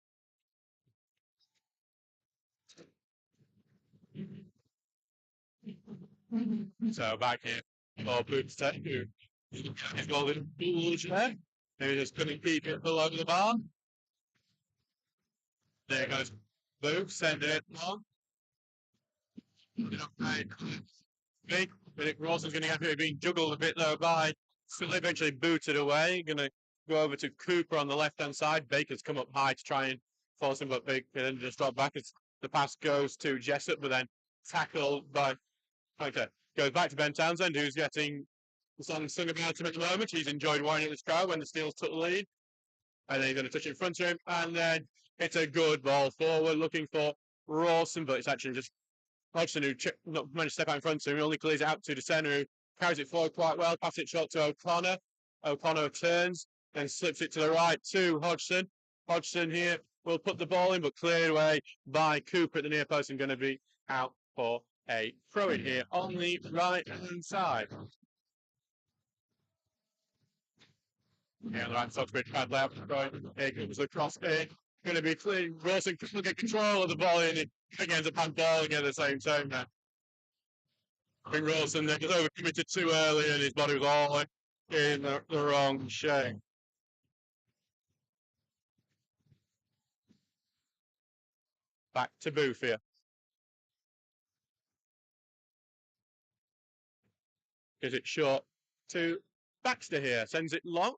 So back here for Boomstead, who is golden bulge there. Who just couldn't keep it below the bar. There goes Boom, sending it long. Big, but Rawson's going to have to be juggled a bit though by still eventually booted away. Going to go over to Cooper on the left-hand side. Baker's come up high to try and force him, but Baker then just drop back as the pass goes to Jessup, but then tackled by. Okay, goes back to Ben Townsend, who's getting the song sung about him at the moment. He's enjoyed whining at this crowd when the Steels took the lead. And then he's going to touch it in front of him, and then it's a good ball forward, looking for Rawson, but it's actually just Hodgson who not managed to step out in front of him. He only clears it out to DeSena, who carries it forward quite well. Passes it short to O'Connor. O'Connor turns, then slips it to the right to Hodgson. Hodgson here will put the ball in, but cleared away by Cooper at the near post, and going to be out for a throw in here on the right-hand side. Yeah, on the right, Stocksbridge had left. Here comes the cross in. Going to be clean. Rawson will get control of the ball in. It ends up handballing at the same time now. I think Rawson then was overcommitted too early, and his body was all in the wrong shape. Back to Booth here. Gives it short to Baxter here. Sends it long.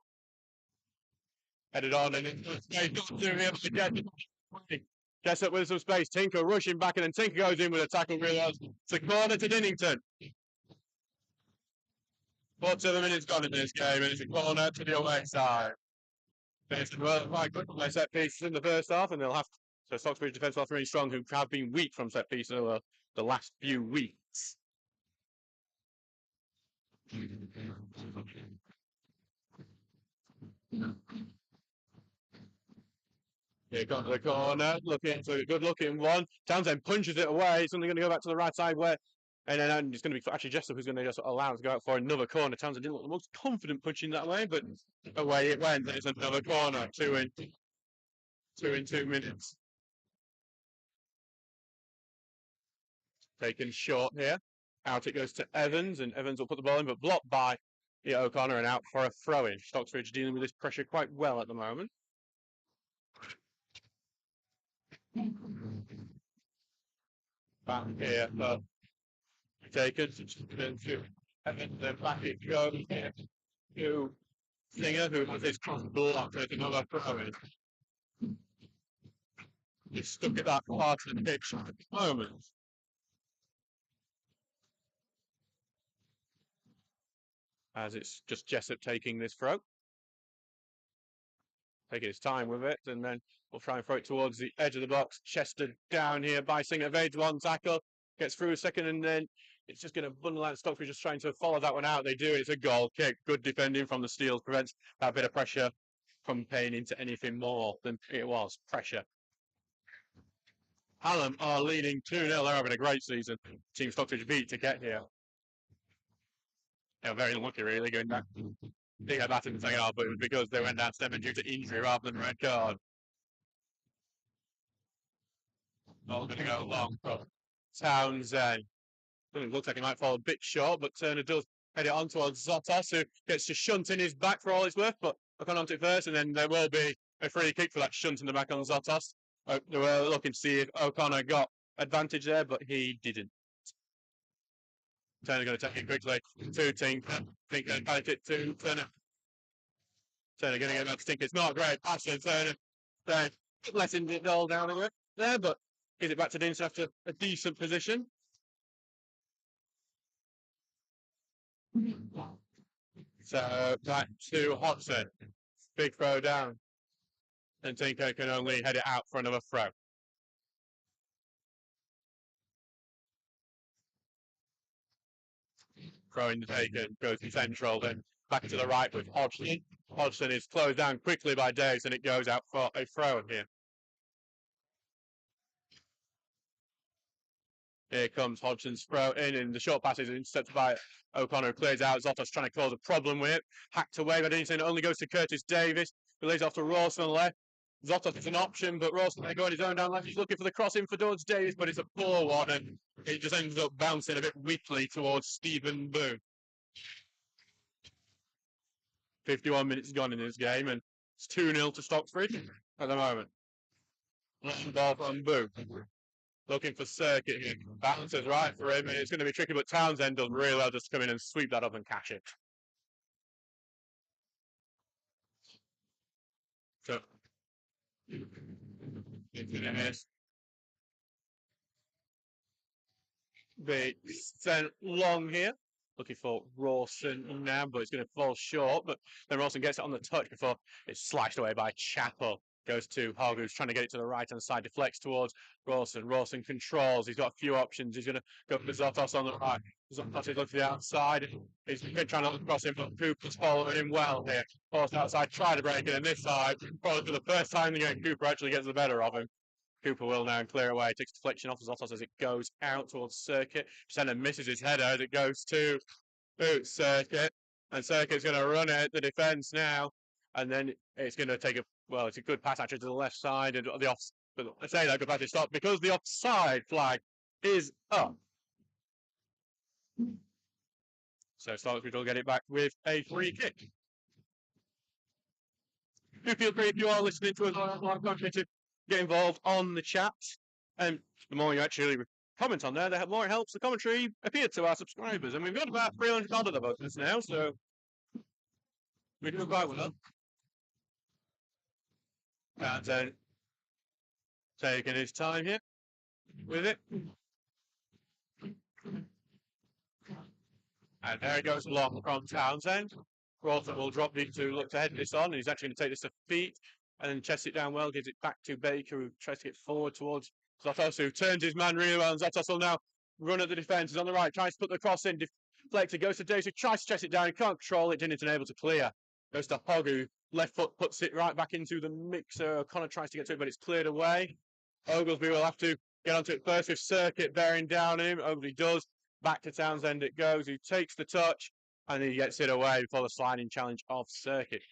Headed on, and Jessup with some space. Tinker rushing back, and then Tinker goes in with a tackle. Really well. It's a corner to Dinnington. 7 minutes gone in this game, and it's a corner to the away side. It's quite good from their set pieces in the first half, and they'll have so Stocksbridge defence will have to remain strong, who have been weak from set pieces over the last few weeks. Here comes the corner, looking for a good-looking one. Townsend punches it away. It's only going to go back to the right side where, and then it's going to be actually Jessup who's going to just allow it to go out for another corner. Townsend didn't look the most confident punching that way, but away it went. It's another corner. 2 in 2 minutes. Taken short here. Out it goes to Evans, and Evans will put the ball in, but blocked by O'Connor and out for a throw-in. Stocksbridge dealing with this pressure quite well at the moment. Back here, taken to Evans, then back it goes here to Singer, who has his cross blocked at another throw-in. He's stuck at that part of the pitch at the moment. As it's just Jessup taking this throw. Taking his time with it, and then we'll try and throw it towards the edge of the box. Chester down here by Singer, evades one tackle, gets through a second, and then it's just going to bundle out. Stocksbridge just trying to follow that one out. They do. It's a goal kick. Good defending from the Steels prevents that bit of pressure from paying into anything more than it was pressure. Hallam are leading 2-0. They're having a great season. Team Stocksbridge beat to get here. They're very lucky, really, going back. They got that in the second half, but it was because they went down 7 due to injury rather than red card. Not going to go long from Townsend. It looks like he might fall a bit short, but Turner does head it on towards Zotos, who gets to shunt in his back for all it's worth, but I'll come on to it first, and then there will be a free kick for that shunt in the back on Zotos. They were looking to see if O'Connor got advantage there, but he didn't. Turner going to take it quickly to Tinker. Tinker pass it to Turner. Turner going to get back to Tinker. It's not a great pass to Turner. Then letting it all down there, but gives it back to Dinnington after a decent position. So back to Hodgson. Big throw down. And Tinker can only head it out for another throw. Throwing the taken, goes to central, then back to the right with Hodgson. Hodgson is closed down quickly by Davis, and it goes out for a throw here. Here comes Hodgson's throw in, and the short pass is intercepted by O'Connor, clears out. Zotos trying to cause a problem with it. Hacked away by Dinnington. It only goes to Curtis Davis, who lays off to Rawson on the left. Zotos is an option, but Rawson may go on his own down left. He's looking for the cross in for Dodge Davis, but it's a poor one, and it just ends up bouncing a bit weakly towards Stephen Boone. 51 minutes gone in this game, and it's 2-0 to Stocksbridge at the moment. Long ball from Boone. Looking for Circuit here. Bounces right for him, and it's going to be tricky, but Townsend does really well just come in and sweep that up and cash it. So, it's going to miss. They sent long here. Looking for Rawson now, but it's going to fall short. But then Rawson gets it on the touch before it's slashed away by Chappell. Goes to Hogg, who's trying to get it to the right-hand side, deflects towards Rawson. Rawson controls. He's got a few options. He's going to go for Zotos on the right. Zotos is looking to the outside. He's trying to cross him, but Cooper's following him well here. Forced outside, try to break it, and this side, probably for the first time in the game, Cooper actually gets the better of him. Cooper will now clear away. Takes deflection off Zotos as it goes out towards Circuit. Center misses his header as it goes to Circuit. And Circuit's going to run it, the defence now. And then it's going to take it's a good pass actually to the left side. And the off, but I say that good pass is stopped because the offside flag is up. So Stocksbridge will get it back with a free kick. Do feel free if you are listening to us on to get involved on the chat. And the more you actually comment on there, the more it helps the commentary appear to our subscribers. And we've got about 300 odd of the voters now, so we're doing quite well. And then taking his time here with it. And there it goes long from Townsend. Crawford will drop it to look to head this on, and he's actually going to take this to feet and then chest it down well, gives it back to Baker, who tries to get forward towards Zotos, who turns his man really well, and Zotos will now run at the defence. He's on the right, tries to put the cross in, deflector goes to Davis, who tries to chest it down, he can't control it, Dinnington able to clear. Goes to Hogg, who left foot puts it right back into the mixer. O'Connor tries to get to it, but it's cleared away. Oglesby will have to get onto it first with Circuit bearing down him. Oglesby does. Back to Townsend it goes, who takes the touch, and he gets it away before the sliding challenge of Circuit.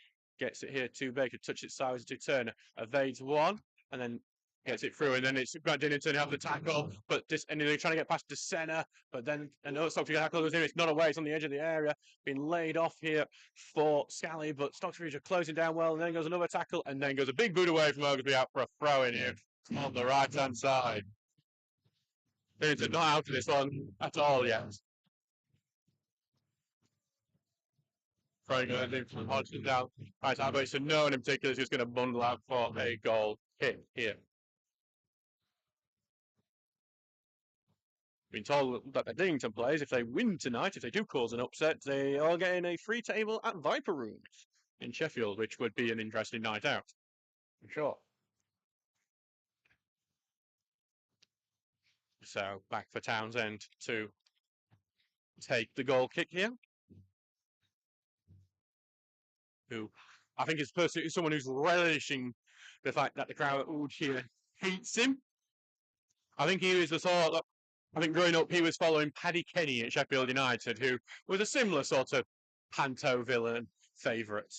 Gets it here to Baker, touches it sideways to Turner, evades one, and then gets it through, and then it's Grant Dinnington have the tackle, but and they're trying to get past Desena, but then another Stockbridge tackle goes in. It's not away, it's on the edge of the area, being laid off here for Scally, but Stockbridge are closing down well, and then goes another tackle, and then goes a big boot away from Oglesby out for a throw in here on the right hand side. Dinnington not out of this one at all yet. Throwing it from Hodgson down. Right, but it's a no one in particular is just going to bundle out for a goal kick here. Been told that the Dinnington players, if they win tonight, if they do cause an upset, they are getting a free table at Viper Rooms in Sheffield, which would be an interesting night out. For sure. So back for Townsend to take the goal kick here. Who I think is personally someone who's relishing the fact that the crowd here hates him. I think he was the sort of, I think growing up he was following Paddy Kenny at Sheffield United, who was a similar sort of panto villain favourite.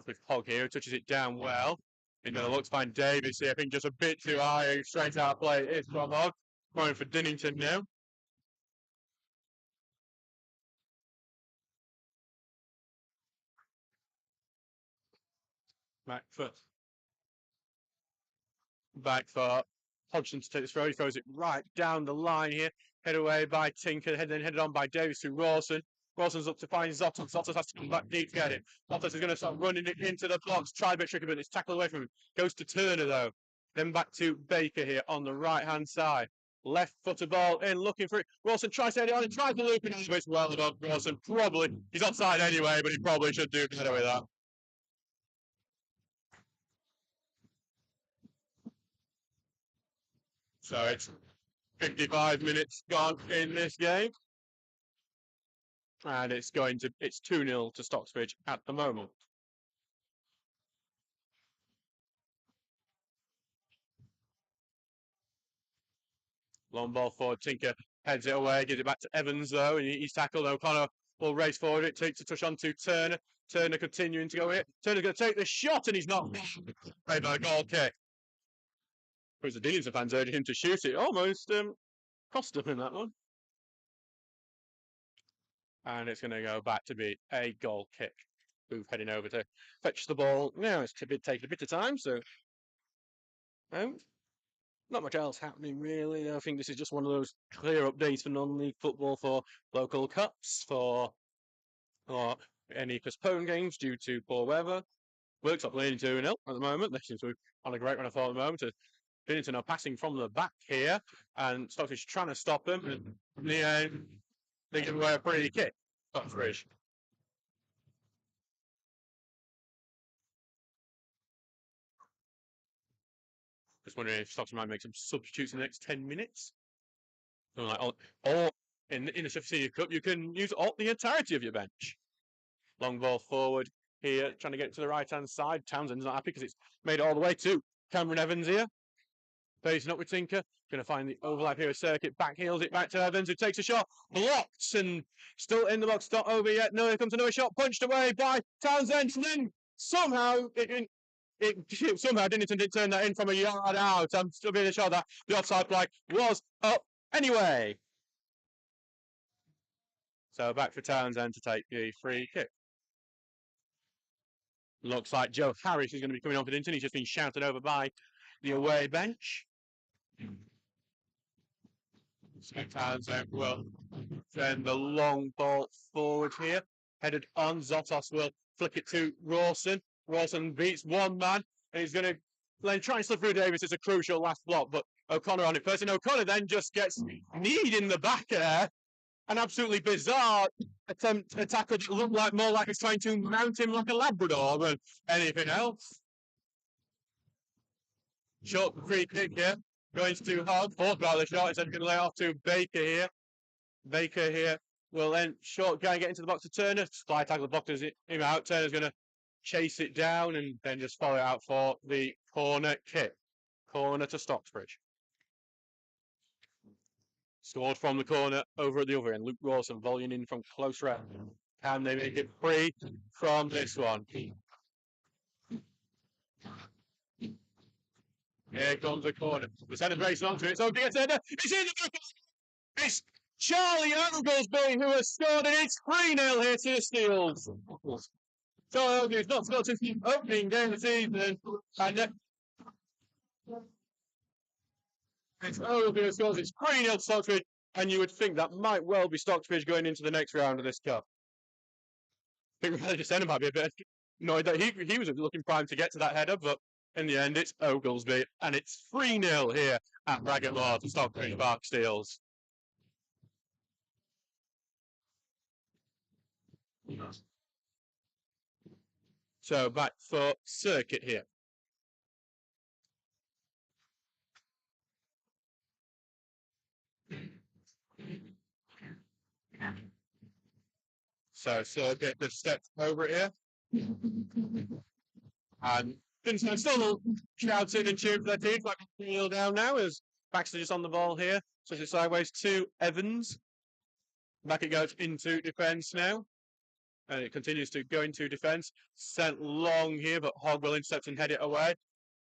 With Hogg here, who touches it down well. He's going to look to find Davis here. I think just a bit too high. Straight out play it is from Hogg. Going for Dinnington now. Back for Hodgson to take this throw. He throws it right down the line here. Head away by Tinker, then headed on by Davis to Rawson. Rawson's up to find Zotos. Zotos has to come back deep to get it. Zotos is going to start running it into the box. Tried a bit tricky, but it's tackled away from him. Goes to Turner though. Then back to Baker here on the right hand side. Left footer ball in, looking for it. Rawson tries to head it on and tries to loop it in, but it's well done. Rawson probably, he's offside anyway, but he probably should do better with that. So it's 55 minutes gone in this game. And it's 2-0 to Stocksbridge at the moment. Long ball forward, Tinker heads it away, gives it back to Evans though, and he's tackled. O'Connor will race forward, it takes a touch on to Turner. Turner continuing to go here. Turner's going to take the shot, and he's not made by a goal kick. Whereas the Dinnington fans urging him to shoot it, almost cost him in that one. And it's going to go back to be a goal kick. Move heading over to fetch the ball. Now it's taking a bit of time, so not much else happening really. I think this is just one of those clear updates for non-league football for local cups, for or any postponed games due to poor weather. Works up leading 2-0 at the moment. They seem to be on a great run of form at the moment. Dinnington are passing from the back here, and Stockbridge trying to stop them. And in the end, they give away a free kick. Stockbridge. Just wondering if Stockbridge might make some substitutes in the next 10 minutes. So like, or in the Sheffield Senior Cup, you can use the entirety of your bench. Long ball forward here, trying to get it to the right-hand side. Townsend's not happy because it's made it all the way to Cameron Evans here. Facing up with Tinker. Going to find the overlap here with Circuit. Back heels it back to Evans, who takes a shot. Blocked and still in the box. Not over yet. No, here comes another shot. Punched away by Townsend. And then somehow somehow Dinnington did turn that in from a yard out. I'm still being sure that the offside flag was up anyway. So back for Townsend to take the free kick. Looks like Joe Harris is going to be coming on for Dinnington. He's just been shouted over by the away bench. Townsend will send the long ball forward here. Headed on. Zotos will flick it to Rawson. Rawson beats one man, and he's going to try and slip through Davis. It's a crucial last block, but O'Connor on it first, and O'Connor then just gets kneed in the back there an absolutely bizarre attempt to tackle that looked like more like he's trying to mount him like a Labrador than anything else. Short free kick here. Going to Hogg. Thought about the shot. Instead, going to lay off to Baker here. Baker here will then short guy get into the box to Turner. Fly tackle blockers him out. Turner's going to chase it down and then just follow it out for the corner kick. Corner to Stocksbridge. Scored from the corner over at the other end. Luke Rawson volleying in from close range. Can they make it free from this one? Here comes the corner. The centre's racing onto it. So gets Ender. It's in the back. It's Charlie Oglesby who has scored, and it's 3-0 here to the Steels. So Oglesby's not scored since the opening game of the season. And it's Oglesby who scores. It's 3-0 to Stocksbridge. And you would think that might well be Stocksbridge going into the next round of this cup. I think Religious Center might be a bit annoyed that he was looking prime to get to that header, but in the end it's Oglesby, and it's 3-0 here at Braggett Law to Stockbridge Park Steels. So back for Circuit here. So Circuit just stepped over it here. And Dinnington still shouting and cheering for their team, like a kneel down now as Baxter just on the ball here. So it's sideways to Evans. Back it goes into defence now. And it continues to go into defence. Sent long here, but Hogg will intercept and head it away.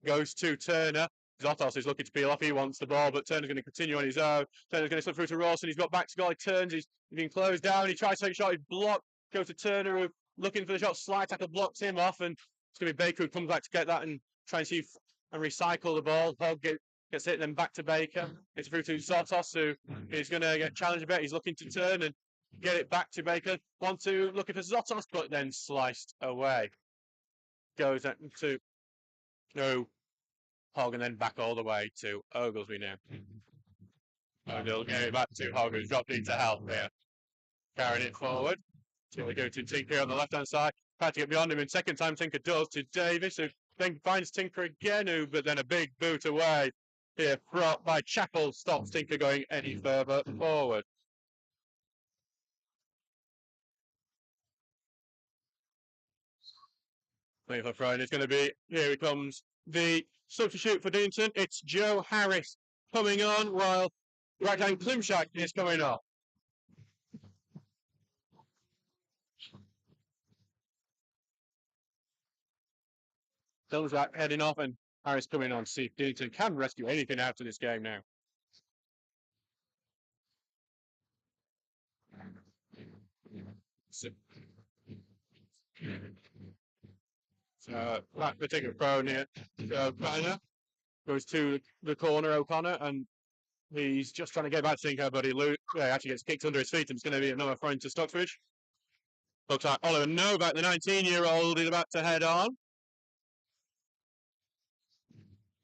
Goes to Turner. Zotos is looking to peel off. He wants the ball, but Turner's going to continue on his own. Turner's going to slip through to Rawson. He's got back to goal. He turns. He's being closed down. He tries to take a shot. He's blocked. Goes to Turner, who looking for the shot. Slide tackle blocks him off, and it's going to be Baker who comes back to get that and try and see and recycle the ball. Hogg gets it, then back to Baker. It's through to Zotos, who is going to get challenged a bit. He's looking to turn and get it back to Baker. Want to looking for Zotos, but then sliced away. Goes to Hogg and then back all the way to Oglesby now. And he'll get it back to Hogg, who's dropped into help here. Carrying it forward. So we go to Tinker on the left-hand side. Tries to get beyond him, and second time Tinker does to Davis, who then finds Tinker again, but then a big boot away here by Chappell stops Tinker going any further forward. Wait for Friday. It's going to be, here he comes, the substitute for Dinnington. It's Joe Harris coming on while right-hand Klimchak is coming off. Klimchak heading off and Harris coming on. See if Dinnington can rescue anything out of this game now. So that particular throw near O'Connor goes to the corner, O'Connor, and he's just trying to get back to Tinker, but he actually gets kicked under his feet, and it's going to be another throw into Stocksbridge. Looks like Oliver Novak, the 19-year-old, is about to head on.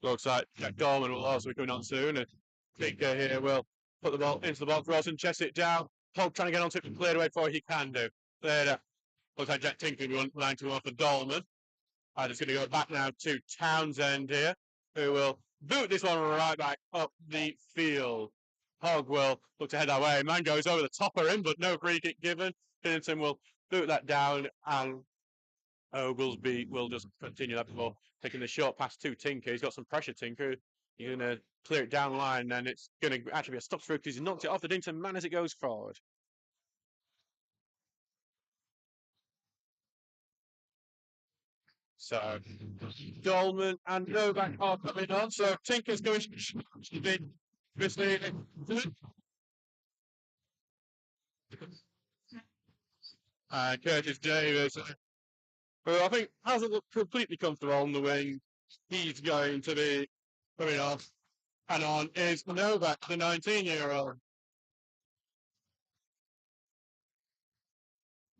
Looks like Jack Dorman will also be coming on soon, and Tinker here will put the ball into the box. Rawson chests it down. Hogg trying to get onto it and cleared away before he can do. There, looks like Jack Tinker will line to off for Dolman. And it's going to go back now to Townsend here, who will boot this one right back up the field. Hogg will look to head that way. Man goes over the top of him, but no free kick given. Dinnington will boot that down, and Oglesby will just continue that before taking the short pass to Tinker. He's got some pressure, Tinker. He's going to clear it down the line, and it's going to actually be a stop through because he's knocked it off the Dinnington man as it goes forward. So Dolman and Novak are coming on. So Tinker's going to be misleading. Curtis Davis, who I think hasn't looked completely comfortable on the wing. He's going to be coming off. And on is Novak, the 19-year-old.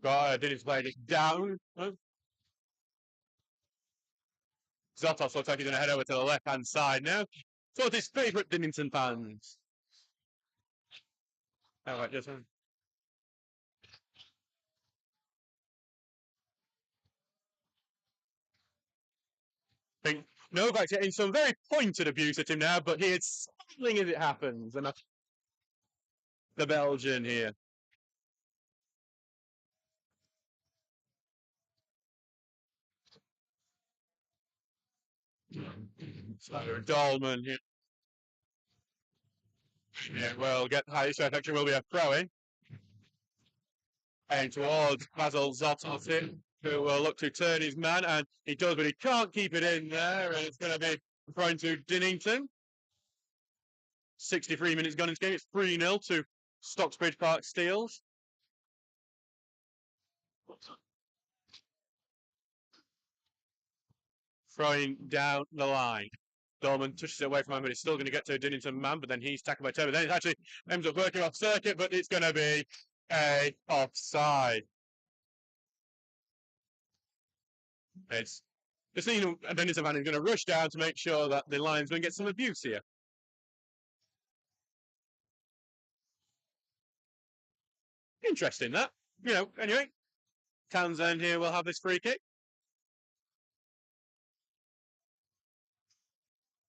Dennis played it down. Zotos looks like he's going to head over to the left-hand side now. So it's his favourite Dinnington fans. All right, just I think Novak's getting some very pointed abuse at him now, but he is smiling as it happens. And the Belgian here. So Dolman here. Yeah, well, get the highest actually will be a throw in. And towards Basil Zotos here, who will look to turn his man, and he does, but he can't keep it in there, and it's going to be thrown to Dinnington. 63 minutes gone into the game. It's 3-0 to Stocksbridge Park Steels. Throwing down the line. Dolman touches it away from him, but it's still going to get to a Dinnington man, but then he's tackled by Turner. Then it actually ends up working off circuit, but it's going to be a offside. It's the scene, and Dinnington man is going to rush down to make sure that the linesman gets some abuse here. Interesting that. Anyway, Townsend here will have this free kick.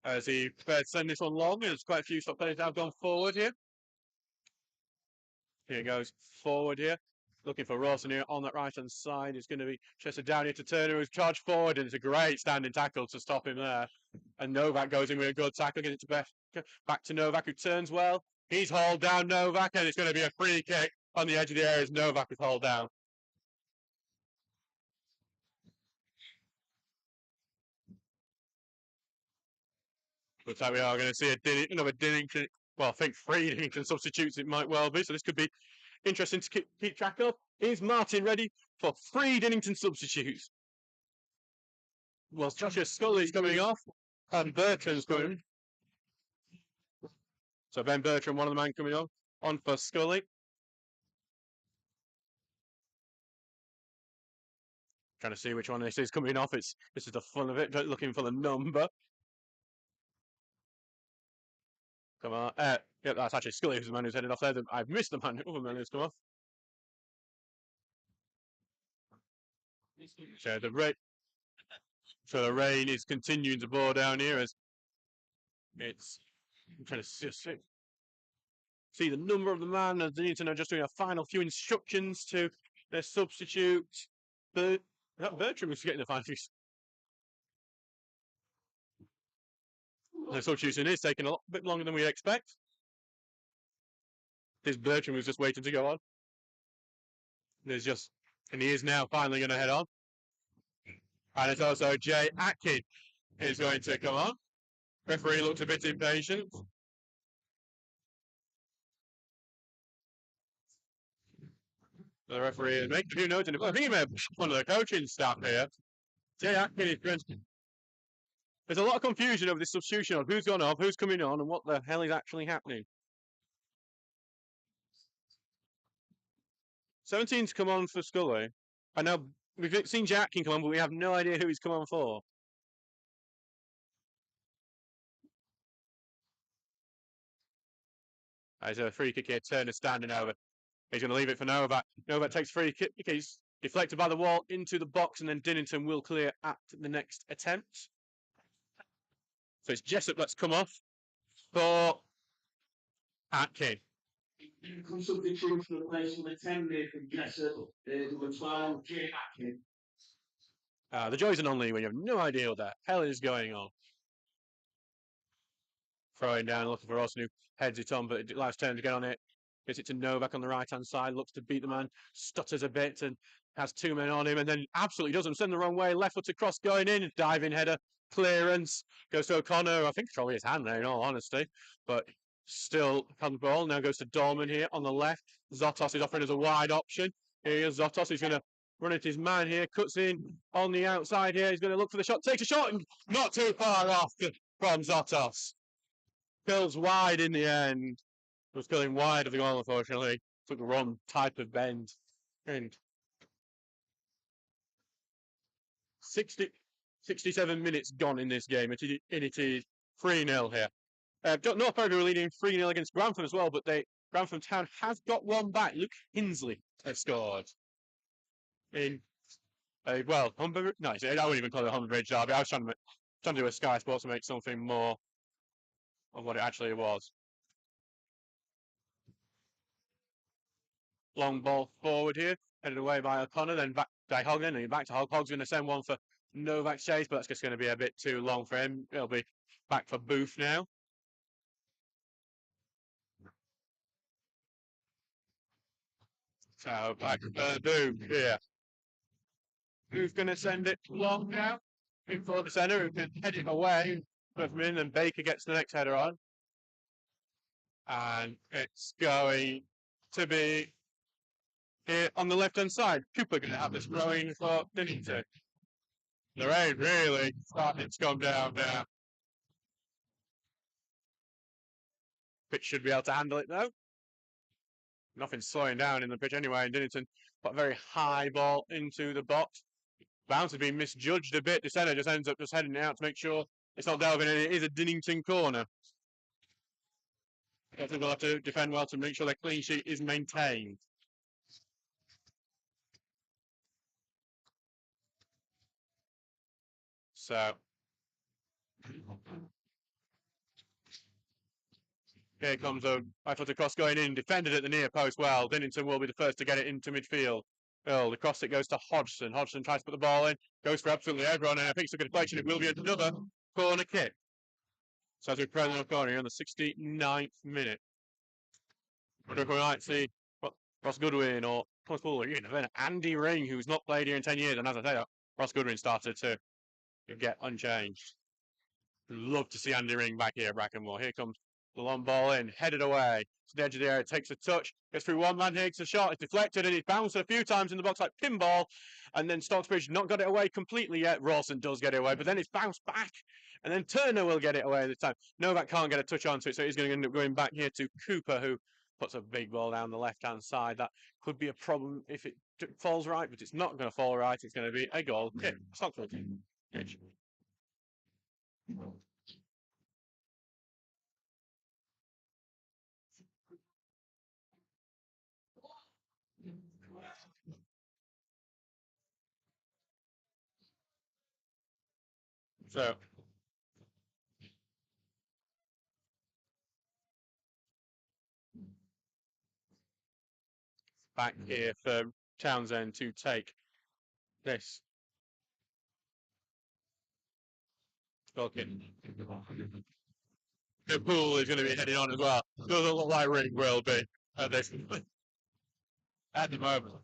As he prepared to send this one long, there's quite a few stop players have gone forward here. Here he goes forward here. Looking for Rawson here on that right-hand side. It's going to be Chester down here to Turner, who's charged forward, and it's a great standing tackle to stop him there. And Novak goes in with a good tackle, getting it back to Novak, who turns well. He's hauled down Novak, and it's going to be a free kick on the edge of the area as Novak is hauled down. Looks like we are going to see another Dinnington. Well, I think 3 Dinnington substitutes it might well be, so this could be interesting to keep track of. Is Martin ready for 3 Dinnington substitutes? Well, Joshua Scully's coming off, and Bertrand's coming. So Ben Bertrand, one of the men coming on for Scully. Trying to see which one this is coming off. This is the fun of it, looking for the number. Come on. Yeah, that's actually Scully who's the man who's headed off there. I've missed the man. Other man who's come off. So the rain is continuing to pour down here as it's. I'm trying to see the number of the man. As Dinnington are just doing a final few instructions to their substitute. Bertram was getting the final few. The substitution is taking a bit longer than we expect. This Bertram was just waiting to go on. And he is now finally going to head on. And it's also Jay Atkin is going to come on. Referee looked a bit impatient. The referee is making a few notes. I think he may have one of the coaching staff here. Jay Atkin is going to. There's a lot of confusion over this substitution of who's gone off, who's coming on, and what the hell is actually happening. 17's come on for Scully. I know we've seen Jay Atkin come on, but we have no idea who he's come on for. There's a free kick here. Turner standing over. He's going to leave it for Novak. Novak takes free kick. He's deflected by the wall into the box, and then Dinnington will clear at the next attempt. So it's Jessup that's come off for Atkin. Substitution for the place on the 10 minute from Jessup, number 12, Jay Atkin. The joys are non-league when you have no idea what the hell is going on. Throwing down, looking for Rawson, who heads it on, but it allows Turner to get on it. Gets it to Novak on the right-hand side, looks to beat the man, stutters a bit, and has 2 men on him, and then absolutely doesn't send the wrong way. Left foot across going in, diving header, clearance, goes to O'Connor. I think it's probably his hand there, in all honesty, but still has the ball. Now goes to Dolman here on the left. Zotos is offering as a wide option. Here is Zotos. He's going to run at his man here, cuts in on the outside here. He's going to look for the shot, takes a shot, and not too far off from Zotos. Kills wide in the end. Was going wide of the goal, unfortunately. Took the wrong type of bend. And 67 minutes gone in this game. It is 3-0 here. North Perry were leading 3-0 against Grantham as well, but Grantham Town has got one back. Luke Hinsley has scored. In Humber. No, I wouldn't even call it a Humber Bridge derby. I was trying to Trying to do a Sky Sports to make something more of what it actually was. Long ball forward here, headed away by O'Connor, then back by Hoggan, and back to Hogg. Hogg's going to send one for Novak's chase, but that's just going to be a bit too long for him. It'll be back for Booth now. So back for Booth here. Booth going to send it long now. In for the centre, who can head it away. From in, and Baker gets the next header on. And it's going to be here on the left-hand side. Cooper going to have this throwing for Dinnington. The rain really starting to come down now. Pitch should be able to handle it though. Nothing slowing down in the pitch anyway. And Dinnington put a very high ball into the box. Bounce has been misjudged a bit. The centre just ends up just heading it out to make sure it's not delving in. It is a Dinnington corner. I think they'll have to defend well to make sure their clean sheet is maintained. So here comes a high-footed cross going in, defended at the near post well. Dinnington will be the first to get it into midfield. Oh, the cross it goes to Hodgson. Hodgson tries to put the ball in, goes for absolutely everyone, and I think it's a good deflection. It will be another corner kick. So as we present on corner here on the 69th minute. I wonder if we might see Ross Goodwin or Thomas Buller, then Andy Ring, who's not played here in 10 years, and as I say, Ross Goodwin started to get unchanged. Love to see Andy Ring back here at Brackenmore. Here comes the long ball in, headed away to the edge of the area, takes a touch, gets through one man, takes a shot, it's deflected, and it's bounced a few times in the box like pinball, and then Stocksbridge not got it away completely yet. Rawson does get it away, but then it's bounced back, and then Turner will get it away this time. Novak can't get a touch onto it, so he's going to end up going back here to Cooper, who puts a big ball down the left-hand side. That could be a problem if it falls right, but it's not going to fall right. It's going to be a goal kick. Stocksbridge. So back here for Townsend to take this. Okay. The pool is going to be heading on as well. Doesn't look like Ring will be at this at the moment.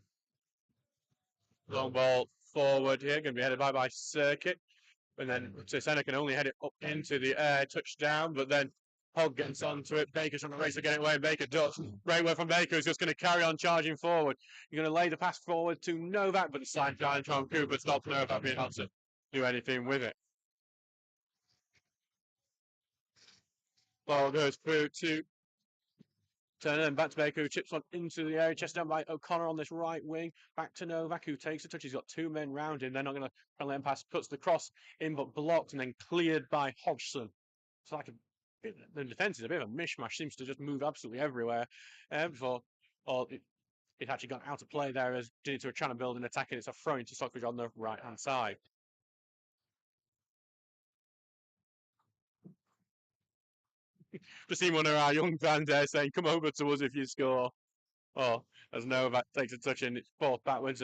Long ball forward here, going to be headed by Circuit. And then Senna can only head it up into the air, touchdown, but then Hogg gets onto it. Baker's trying to race to get it away, and Baker does. Great work from Baker, who's just going to carry on charging forward. You're going to lay the pass forward to Novak, but the side challenge from Cooper stops Novak being able to do anything with it. Ball goes through to Turner and back to Baker, who chips one into the area, chested down by O'Connor on this right wing. Back to Novak, who takes a touch. He's got two men round him. They're not going to let him pass. Puts the cross in, but blocked and then cleared by Hodgson. It's like the defence is a bit of a mishmash. Seems to just move absolutely everywhere. It actually got out of play there as Dinnington were trying to build an attack, and it's a throw into Stockbridge on the right-hand side. Just seen one of our young fans there saying, "Come over to us if you score." Oh, as Novak takes a touch in, it's forced backwards,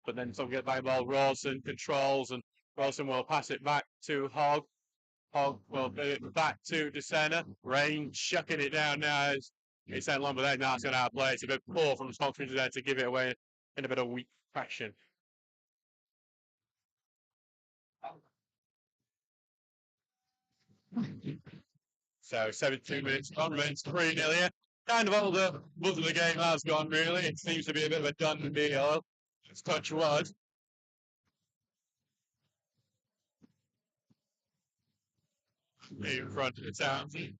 but then some get back ball. Rawson controls, and Rawson will pass it back to Hogg. Hogg will put it back to DeSena. Rain chucking it down now. It's sent long, but then now it's going to outplay. It's a bit poor from Stockbridge there to give it away in a bit of weak fashion. So 72 minutes on, remains 3-0 here. Kind of all the buzz of the game has gone, really. It seems to be a bit of a done deal. It's touch wood. In front of the Townsend.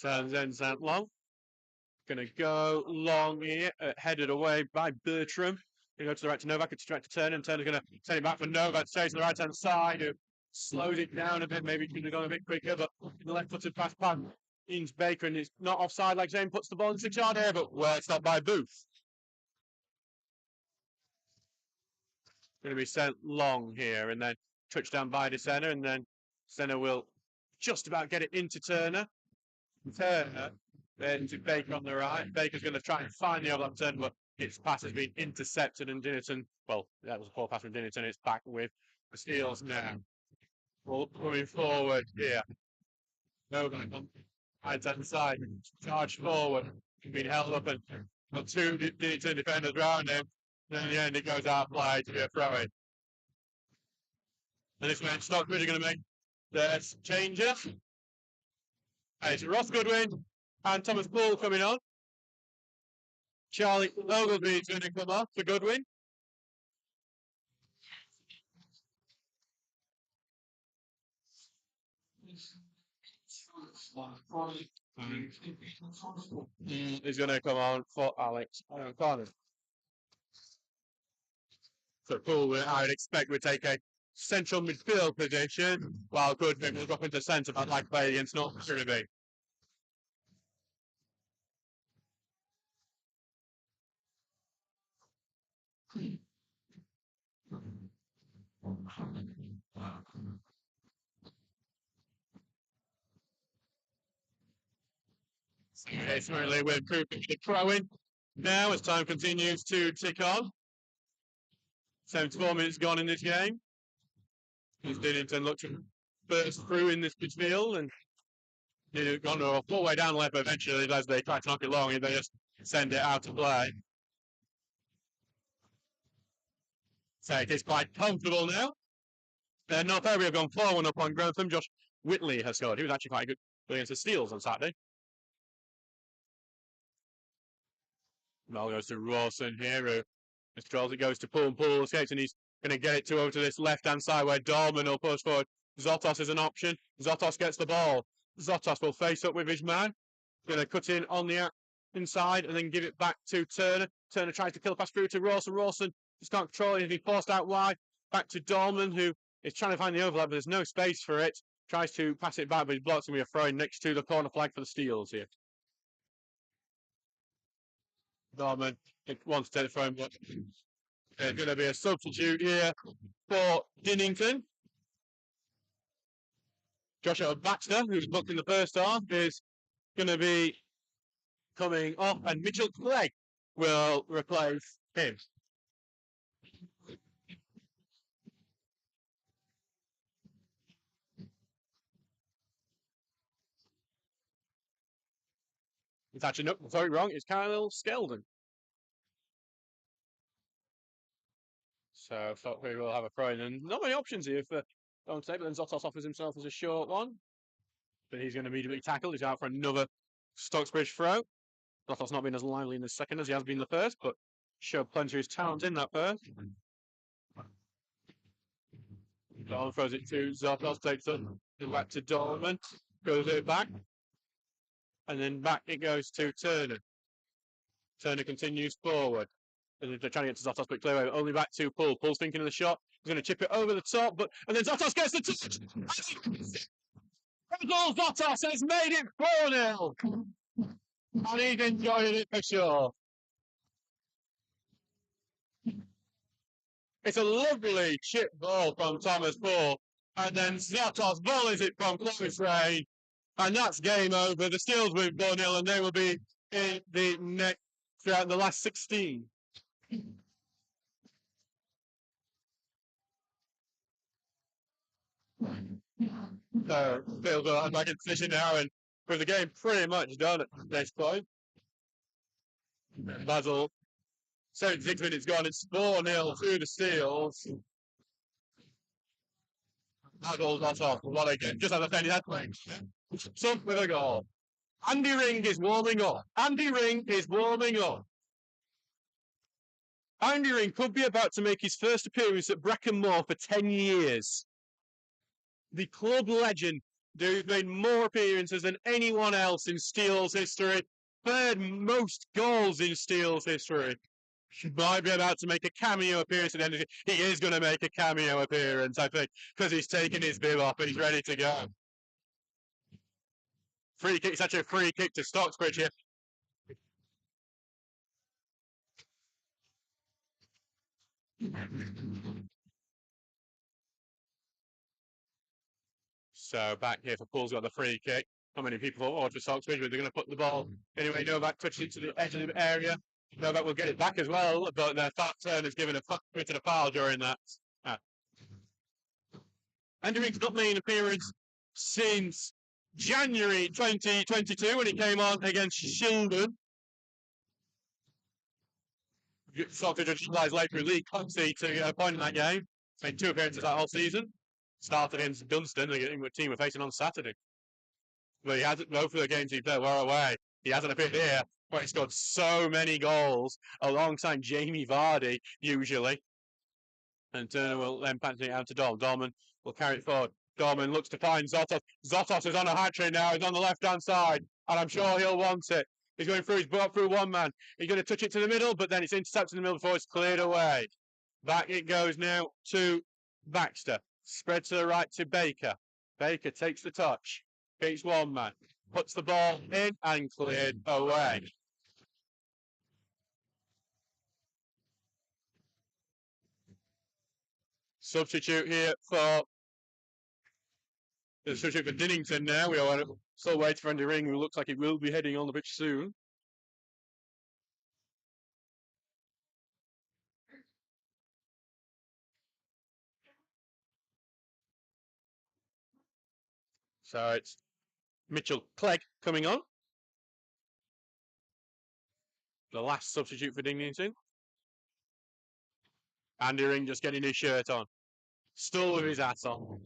Townsend sent long. Going to go long here, headed away by Bertram. Going to go to the right to Novak, it's direct to Turner, and Turner's going to send it back for Novak, stays on the right-hand side, who slowed it down a bit, maybe could have gone a bit quicker, but the left-footed pass Ian's Baker, and it's not offside like Zane, puts the ball in the 6-yard area, but well, it's not by Booth. going to be sent long here, and then touchdown by the centre, and then centre will just about get it into Turner. Turner then to Baker on the right. Baker's going to try and find the overlap turn, but its pass has been intercepted, and Dinnington, well, that was a poor pass from Dinnington. It's back with the Steels now. Well, moving forward here. No back on right-hand side. Charge forward. Been held up and got two Dinnington defenders around him. Then in the end, it goes out play to be a throw-in. And this means Stocksbridge are going to make their changes. And it's Ross Goodwin and Thomas Poole coming on. Charlie Ogilvie is going to come off for Goodwin. He's going to come on for Alex O'Connor. So Poole, I would expect, would take a central midfield position, while Goodwin will drop into centre back like play against North Shirley. Currently, we're improving the throw-in. Now, as time continues to tick on, 74 minutes gone in this game. Dinnington looked to burst through in this midfield and gone a full way down the left. Eventually, as they try to knock it long, they just send it out to play. So it is quite comfortable now. North Area have gone 4-1 up on Grantham. Josh Whitley has scored. He was actually quite good against the Steels on Saturday. Ball goes to Rawson here, who controls it, goes to Poole, and Poole escapes, and he's going to get it over to this left-hand side where Dorman will push forward. Zotos is an option. Zotos gets the ball. Zotos will face up with his man. Going to cut in on the inside and then give it back to Turner. Turner tries to kill a pass through to Rawson. Rawson just can't control it. He's been forced out wide. Back to Dorman, who is trying to find the overlap, but there's no space for it. Tries to pass it back, but he's blocked, and we are throwing next to the corner flag for the Steels here. Dorman wants to take the throw, but there's going to be a substitute here for Dinnington. Joshua Baxter, who's booked in the first half, is going to be coming off, and Mitchell Clegg will replace him. It's actually, no, sorry, wrong. It's Kyle Skeldon. So Stockbridge will have a throw in, and not many options here for Dante, but then Zotos offers himself as a short one. But he's going to immediately tackle. He's out for another Stocksbridge throw. Zotos not been as lively in the second as he has been the first, but showed plenty of his talent in that first. Dorman throws it to Zotos, takes it back to Dorman, goes it back, and then back it goes to Turner. Turner continues forward. And they're trying to get to Zotos, but clear away. Only back to Poole. Poole's thinking of the shot. He's going to chip it over the top, and then Zotos gets the touch. Zotos has made it 4-0. And he's enjoying it for sure. It's a lovely chip ball from Thomas Poole. And then Zotos volleys it from close range. And that's game over. The Steels win 4-0, and they will be in the next throughout the last 16. So Steels will have back in position now, and with the game pretty much done at this point. Basil, 76 minutes gone. It's 4-0 to the Steels. Basil's not off. What again? Just as I said, he had playing. Sunk with a goal. Andy Ring is warming up. Andy Ring is warming up. Andy Ring could be about to make his first appearance at Brecon Moor for 10 years. The club legend, who's made more appearances than anyone else in Steel's history, third most goals in Steel's history. Might be about to make a cameo appearance at the end of it. He is going to make a cameo appearance, I think, because he's taken his bib off and he's ready to go. Free kick, it's actually a free kick to Stocksbridge here. So back here for Paul's got the free kick. Not many people thought, oh, for Stocksbridge, but they're going to put the ball. Anyway, Novak touched it to the edge of the area. Novak will get it back as well, but that turn has given a bit of the foul during that. Hendrick's not made an appearance since January 2022 when he came on against Shildon. Stockbridge utilised later league Clancy to get a point in that game. Made 2 appearances that whole season. Started against Dunstan, the team we're facing on Saturday. But he hasn't, both of the games he played were away. He hasn't appeared here, but he scored so many goals alongside Jamie Vardy, usually. And Turner will then pass it out to Dorman. Dorman will carry it forward. Dorman looks to find Zotos. Zotos is on a hat-trick now. He's on the left-hand side, and I'm sure he'll want it. He's going through. He's brought through one man. He's going to touch it to the middle, but then it's intercepted in the middle before it's cleared away. Back it goes now to Baxter. Spread to the right to Baker. Baker takes the touch. Beats one man. Puts the ball in and cleared away. Substitute here for the substitute for Dinnington now. We are still waiting for Andy Ring, who looks like he will be heading on the pitch soon. So it's Mitchell Clegg coming on. The last substitute for Dinnington. Andy Ring just getting his shirt on. Still with his hat on.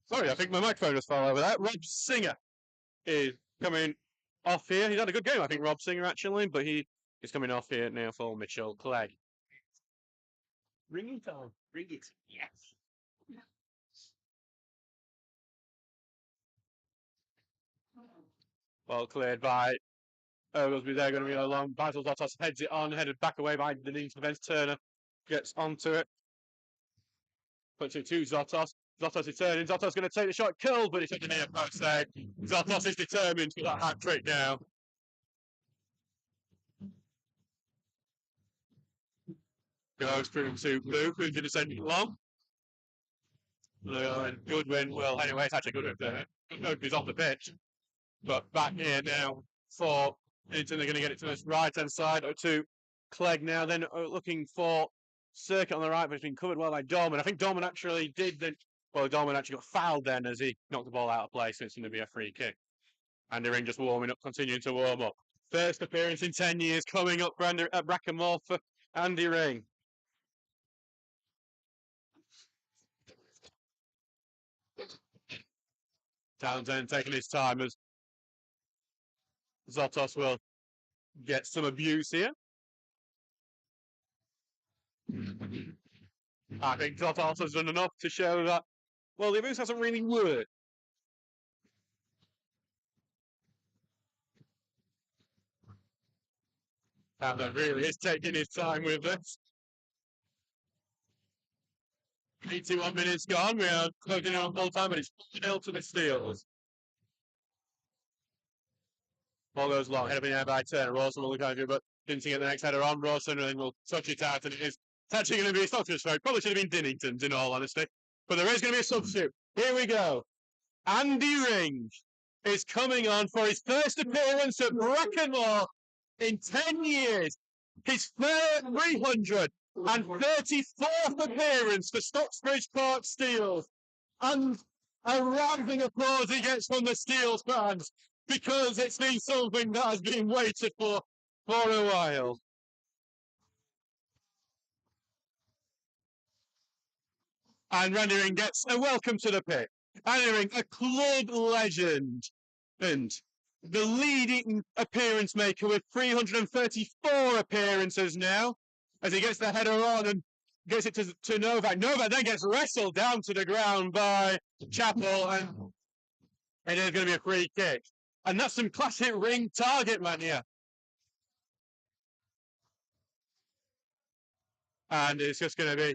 Sorry, I think my microphone just fell over that. Rob Singer is coming off here. He's had a good game, I think, Rob Singer, actually, but he is coming off here now for Mitchell Clegg. Ringing time. Ring it. Yes. Well cleared by Oglesby. They're going to be along. Basil Zotos heads it on, headed back away by the Dinnington defence. Turner gets onto it. Puts it to Zotos. Zotos is turning. Zotos going to take the shot. Curled, but it's at the near post there. Zotos is determined for that hat trick now. Goes through to Blue, who's going to send it long. Goodwin will, anyway, it's actually Goodwin there. Goodwin's off the pitch. But back here now for Dinnington, they're going to get it to this right-hand side to Clegg now. Then looking for Circuit on the right, but it's been covered well by Dorman. I think Dorman actually did then. Well, Dorman actually got fouled then as he knocked the ball out of play, so it's going to be a free kick. Andy Ring just warming up, continuing to warm up. First appearance in 10 years coming up for at Brackenmore for Andy Ring. Townsend taking his time as Zotos will get some abuse here. I think Zotos has done enough to show that, well, the abuse hasn't really worked. Townsend really is taking his time with this. 81 minutes gone. We are closing on full time, but it's 0 to the Steelers. Ball goes long, head up in the air by Turner. Rawson will look over, but didn't get the next header on. Rawson and then will touch it out, and it's actually going to be a Stocksbridge throw. Probably should have been Dinnington's, in all honesty. But there is going to be a substitute. Here we go. Andy Ring is coming on for his first appearance at Brackenmore in 10 years. His 334th appearance for Stocksbridge Park Steels. And a rousing applause he gets from the Steels fans, because it's been something that has been waited for a while. And Randy Ring gets a welcome to the pit. Andy Ring, a club legend, and the leading appearance maker with 334 appearances now, as he gets the header on and gets it to Novak. Novak then gets wrestled down to the ground by Chappell, and there's going to be a free kick. And that's some classic Ring target mania. And it's just going to be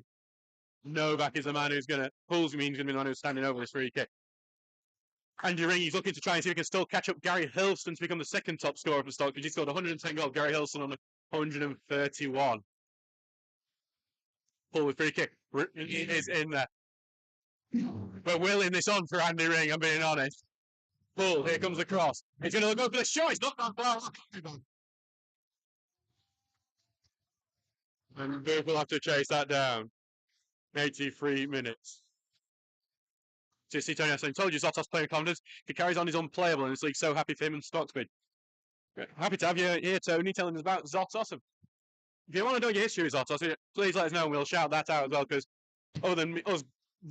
Novak is the man who's going to, Paul's going to be the man who's standing over this free kick. Andy Ring, he's looking to try and see if he can still catch up Gary Hilston to become the second top scorer for Stocksbridge. He scored 110 goals. Gary Hilston on 131. Pull with free kick. It is in there. We're willing this on for Andy Ring, I'm being honest. Pull, here comes the cross. He's going to go for the shot. He's not that far. And Booth will have to chase that down. 83 minutes. See, Tony, I told you Zotos playing confidence. He carries on his unplayable in this league. So happy for him and Stocksbridge. Happy to have you here, Tony, telling us about Zotos. If you want to know your history with Zotos, please let us know and we'll shout that out as well, because other than us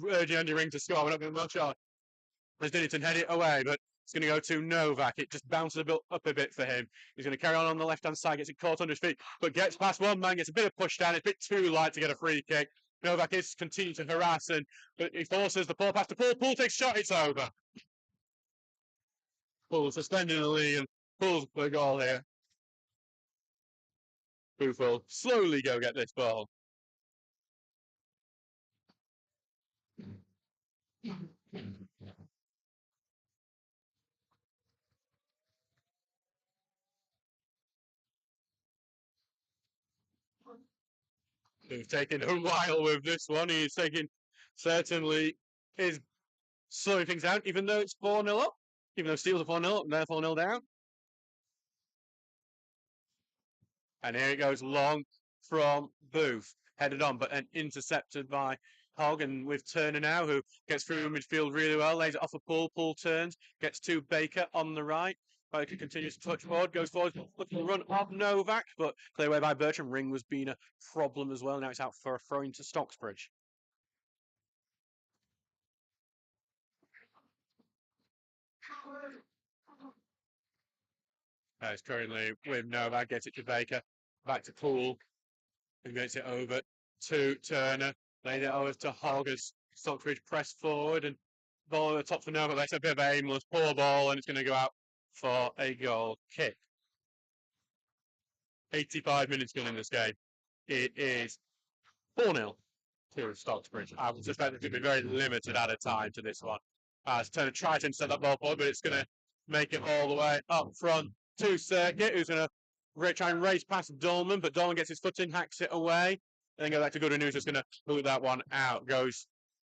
urging Andy Ring to score, we're not going to much on. As Dinnington head it away, but it's going to go to Novak. It just bounces up a bit for him. He's going to carry on the left-hand side, gets it caught under his feet, but gets past one man, gets a bit of push down. It's a bit too light to get a free kick. Novak is continuing to harass, but he forces the ball past the Poole. Poole takes a shot, it's over. Poole suspended in the league, and Poole's the goal here. Booth will slowly go get this ball. He's taking a while with this one. He's taking, certainly is slowing things down, even though it's 4-0 up. Even though Steele's are 4-0 up and they're 4-0 down. And here it goes long from Booth. Headed on, but then intercepted by Hogan with Turner now, who gets through midfield really well, lays it off a Poole. Poole turns, gets to Baker on the right. Baker continues to touch forward, goes forward, looking to run off Novak, but clear away by Bertram. Ring was being a problem as well. Now it's out for a throw into Stocksbridge. It's currently with Novak, gets it to Baker, back to Poole, who gets it over to Turner, lays it over to Hogg as Stocksbridge press forward, and ball at the top for Novak. That's a bit of an aimless poor ball, and it's going to go out for a goal kick. 85 minutes gone in this game. It is 4-0 to Stocksbridge. I would suspect it to be very limited at a time to this one. As Turner tries to set that ball forward, but it's going to make it all the way up front to Circuit, who's going to try and race past Dolman, but Dolman gets his foot in, hacks it away, and then go back to Goodwin, who's just going to boot that one out. Goes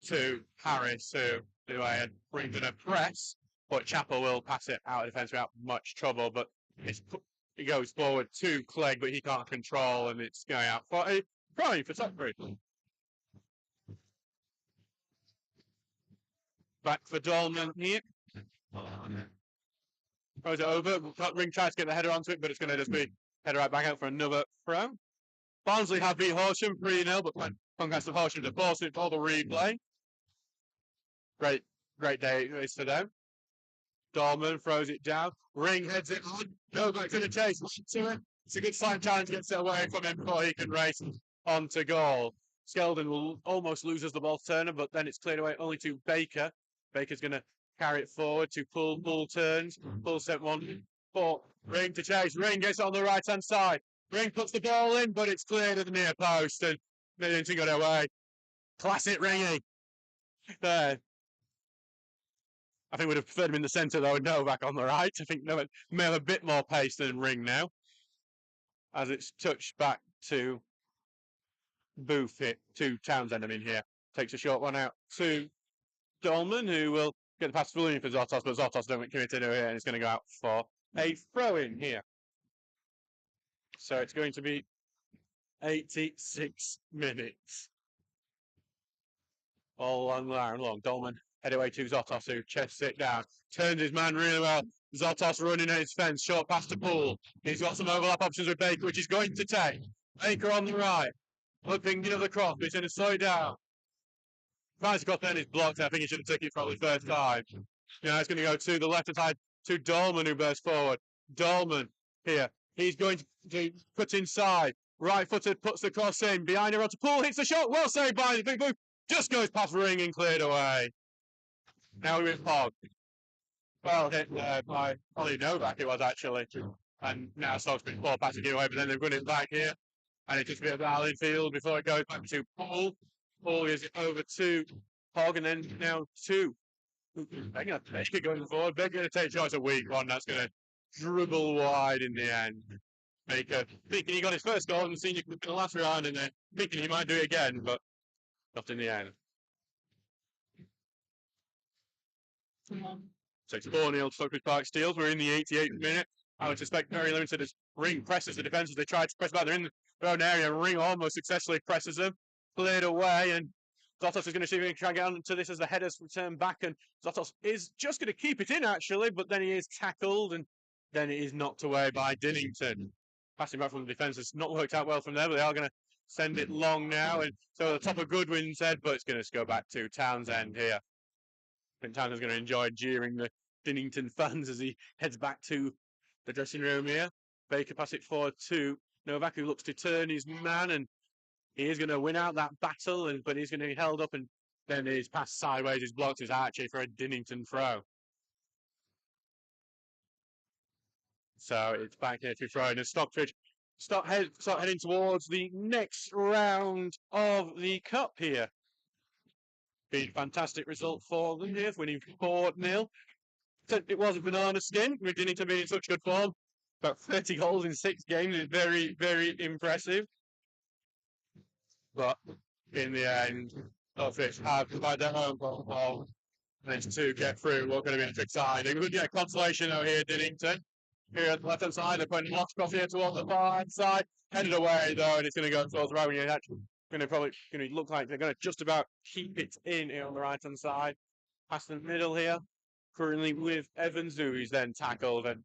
to Harris, who and brings in a press, but Chappell will pass it out of defence without much trouble, but it goes forward to Clegg, but he can't control, and it's going out for a try for Stockbridge. Back for Dolman here. Throws it over. Ring tries to get the header onto it, but it's going to just be header right back out for another throw. Barnsley have beat Horsham 3-0, but when Doncaster of Horsham to force it for the replay. Great day it's for them. Dolman throws it down. Ring heads it on. Novak's going to chase to it. It's a good side challenge, gets it away from him before he can race onto goal. Skeldon will almost loses the ball to Turner, but then it's cleared away only to Baker. Baker's going to carry it forward to Poole. Poole turns. Poole sent one for Ring to chase. Ring gets it on the right hand side. Ring puts the ball in, but it's cleared at the near post, and Dinnington got away. Classic Ringy. There. I think we'd have preferred him in the centre though, and Novak on the right. I think Novak may have a bit more pace than Ring now. As it's touched back to Booth here, to Townsend, here. Takes a short one out to Dolman, who will get the pass fully in for Zotos, but Zotos don't commit into it here, and it's going to go out for a throw-in here. So it's going to be 86 minutes. All long. Dolman head away to Zotos, who chests it down. Turns his man really well. Zotos running at his fence. Short pass to Poole. He's got some overlap options with Baker, which he's going to take. Baker on the right. Looking the cross, but he's going to slow it down. Tries to cross, then it's blocked. I think he should have taken it probably first time. Now it's going to go to the left side to Dolman, who bursts forward. Dolman here. He's going to put inside. Right footed, puts the cross in. Behind him, to Poole, hits the shot. Well saved by the big move. Just goes past Ring and cleared away. Now we're with Hogg. Well hit by Ollie Novak, it was actually. And now Stocksbridge ball passing it away, but then they've run it back here. And it's just a bit of Allen field before it goes back to Poole. Poole gives it over to Hogg, and then now to They're going to take it going forward. They're going to take choice a weak one. That's going to dribble wide in the end. Baker thinking he got his first goal in the Senior Cup in the last round, and then thinking he might do it again, but not in the end. So it's 4-0 Stockbridge Park Steels. We're in the 88th minute. I would suspect very limited as Ring presses the defence as they try to press back. They're in their own area. Ring almost successfully presses them. Cleared away, and Zotos is going to see if he can try and get onto this as the headers return back, and Zotos is just going to keep it in actually, but then he is tackled, and then it is knocked away by Dinnington. Passing back from the defence has not worked out well from there, but they are going to send it long now, and so the top of Goodwin's head, but it's going to go back to Townsend here. I think Townsend's going to enjoy jeering the Dinnington fans as he heads back to the dressing room here. Baker pass it forward to Novak, who looks to turn his man, and he is going to win out that battle, but he's going to be held up, and then his pass sideways is blocked as Archie for a Dinnington throw. So it's back here to throw, and Stockbridge start heading towards the next round of the cup here. Been a fantastic result for them here, winning 4-0. It was a banana skin, with Dinnington being in such good form. About 30 goals in 6 games is very, very impressive. But in the end, Stockbridge have provided their own goal. Managed to get through what could have been a trick side. They could get consolation out here, Dinnington. Here at the left hand side, they're putting Allcroft here towards the far hand side. Headed away though, and it's going to go towards the right wing. It's actually going to look like they're going to just about keep it in here on the right hand side. Past the middle here. Currently with Evans, who is then tackled, and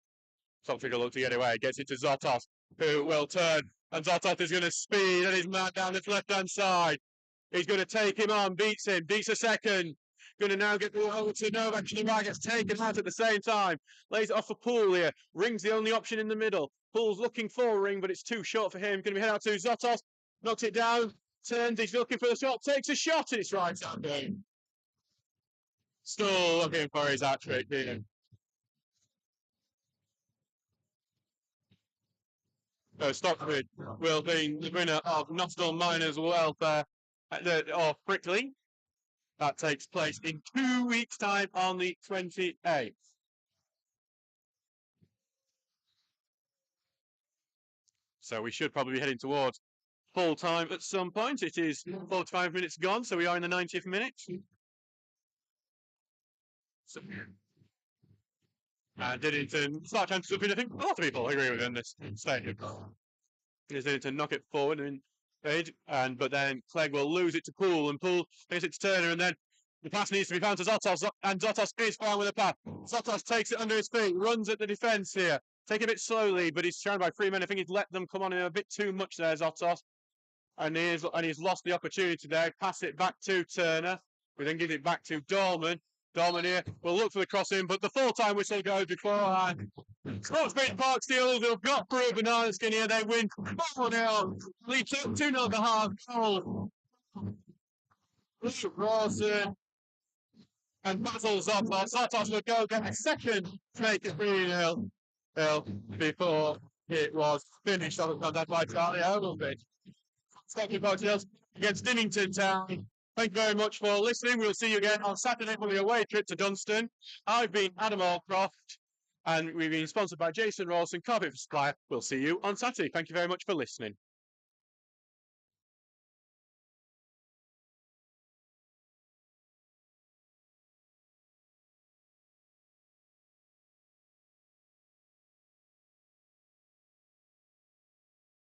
Stockbridge will look to get away. Gets it to Zotos, who will turn, and Zotos is going to speed and his man down this left hand side. He's going to take him on, beats a second. Going to now get the over to Novak to the right, gets taken out at the same time. Lays it off for Poole here. Ring's the only option in the middle. Poole's looking for Ring, but it's too short for him. Going to be head out to Zotos. Knocks it down. Turns, he's looking for the shot. Takes a shot, and it's right hand. Still looking for his hat trick here. So Stockbridge will be the winner of Nostell Miners Welfare or Frickley. That takes place in 2 weeks' time on the 28th. So we should probably be heading towards full time at some point. It is 45 minutes gone, so we are in the 90th minute. So, Dinnington start chances up in, I think a lot of people agree with in this stadium. Dinnington knock it forward but then Clegg will lose it to Poole, and Poole takes it to Turner, and then the pass needs to be found to Zotos, and Zotos is fine with the pass. Zotos takes it under his feet, runs at the defence here. Take it a bit slowly, but he's surrounded by 3 men. I think he's let them come on in a bit too much there, Zotos. And he's lost the opportunity there. Pass it back to Turner. We then give it back to Dolman. Dolman here will look for the crossing, but the full-time whistle goes beforehand. Stocksbridge Park Steelers have got through a banana skin here. They win 4-0. Lead 2-0 at the half. Goal. Rawson and Basil Zotos. Zotos will go get a second to make it 3-0 before it was finished on the contact by Charlie Oglesby. Stockbridge Park Steelers against Dinnington Town. Thank you very much for listening. We'll see you again on Saturday for the away trip to Dunstan. I've been Adam Allcroft, and we've been sponsored by Jason Rawson, Carpet for Supplier. We'll see you on Saturday. Thank you very much for listening.